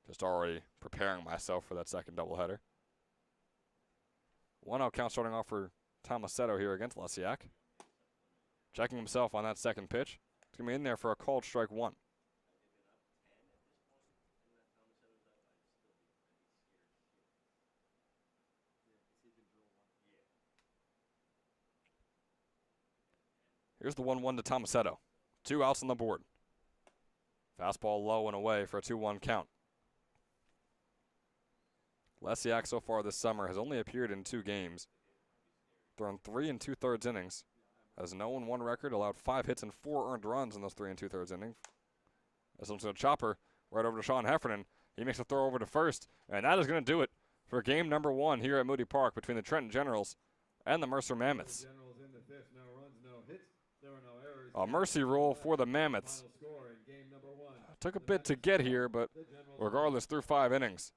Just already preparing myself for that second doubleheader. 1-0 count starting off for Tomasetto here against Lesiak. Checking himself on that second pitch. It's going to be in there for a called strike 1. Here's the 1-1 to Tomasetto. 2 outs on the board. Fastball low and away for a 2-1 count. Lesiak so far this summer has only appeared in 2 games. Thrown 3 2/3 innings. Has no 0-1 record, allowed 5 hits and 4 earned runs in those 3 2/3 innings. As a chopper right over to Sean Heffernan. He makes a throw over to first, and that is going to do it for game number 1 here at Moody Park between the Trenton Generals and the Mercer Mammoths. Generals in the fifth, no runs, no hits. The There were no errors. A mercy rule for the Mammoths. Final score in game number 1. Took a The bit to Mammoths get 12, here, but the Generals regardless, through 5 innings,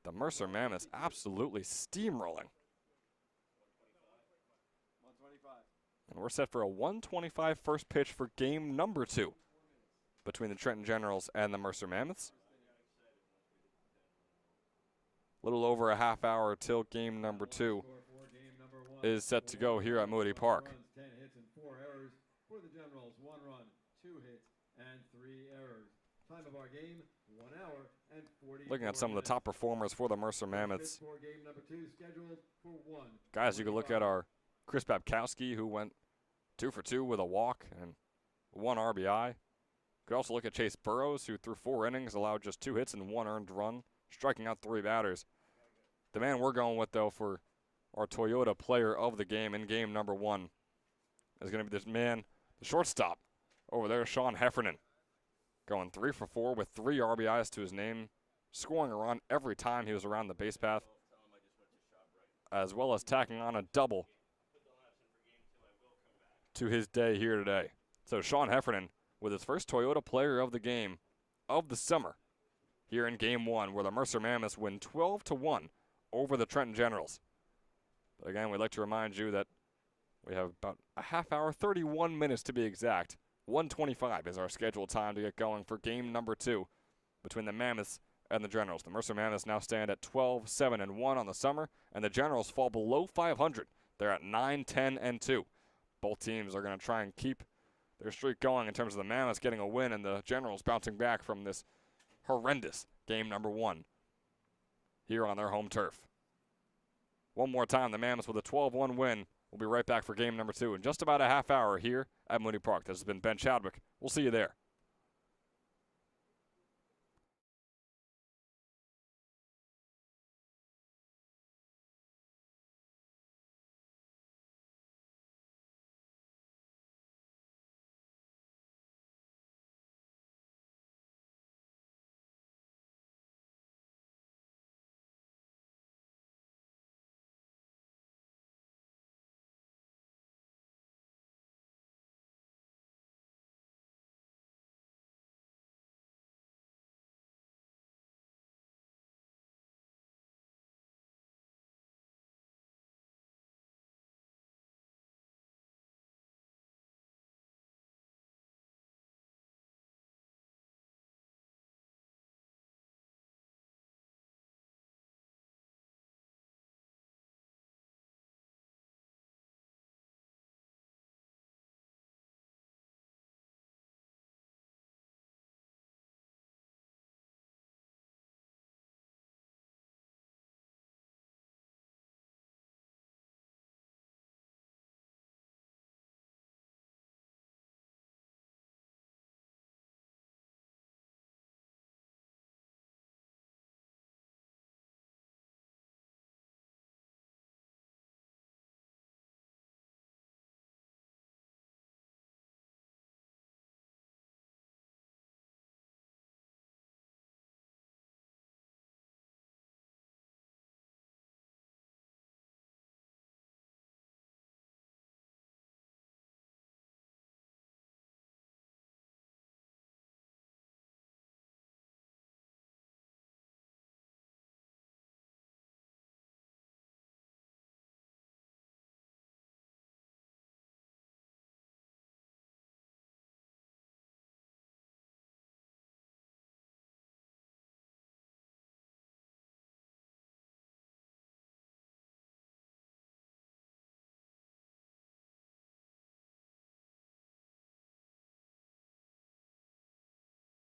the Mercer Mammoths absolutely steamrolling. 125. And we're set for a 125 first pitch for game number 2 between the Trenton Generals and the Mercer Mammoths. Little over a half hour till game number 2 Score for game number 1. is set to go here at Moody 12 Park. runs, 10 hits and 4 errors for the Generals. 1 run, 2 hits and 3 errors. Time of our game, 1 hour and 40. Looking at some of the top performers for the Mercer Mammoths. For game number 2 scheduled for 1. Guys, you can look at our Chris Babkowski, who went 2 for 2 with a walk and 1 RBI. You could also look at Chase Burrows, who through 4 innings allowed just 2 hits and 1 earned run, striking out 3 batters. The man we're going with, though, for our Toyota player of the game in game number 1 is going to be this man, the shortstop over there, Sean Heffernan. Going 3 for 4 with 3 RBIs to his name, scoring a run every time he was around the base path, as well as tacking on a double to his day here today. So Sean Heffernan with his first Toyota player of the game of the summer here in game 1, where the Mercer Mammoths win 12-1 over the Trenton Generals. But again, we'd like to remind you that we have about a half hour, 31 minutes to be exact. 1:25 is our scheduled time to get going for game number 2 between the Mammoths and the Generals. The Mercer Mammoths now stand at 12-7-1 on the summer, and the Generals fall below 500. They're at 9-10-2. Both teams are going to try and keep their streak going in terms of the Mammoths getting a win and the Generals bouncing back from this horrendous game number 1 here on their home turf. One more time, the Mammoths with a 12-1 win. We'll be right back for game number 2 in just about a half hour here at Moody Park. This has been Ben Chadwick. We'll see you there.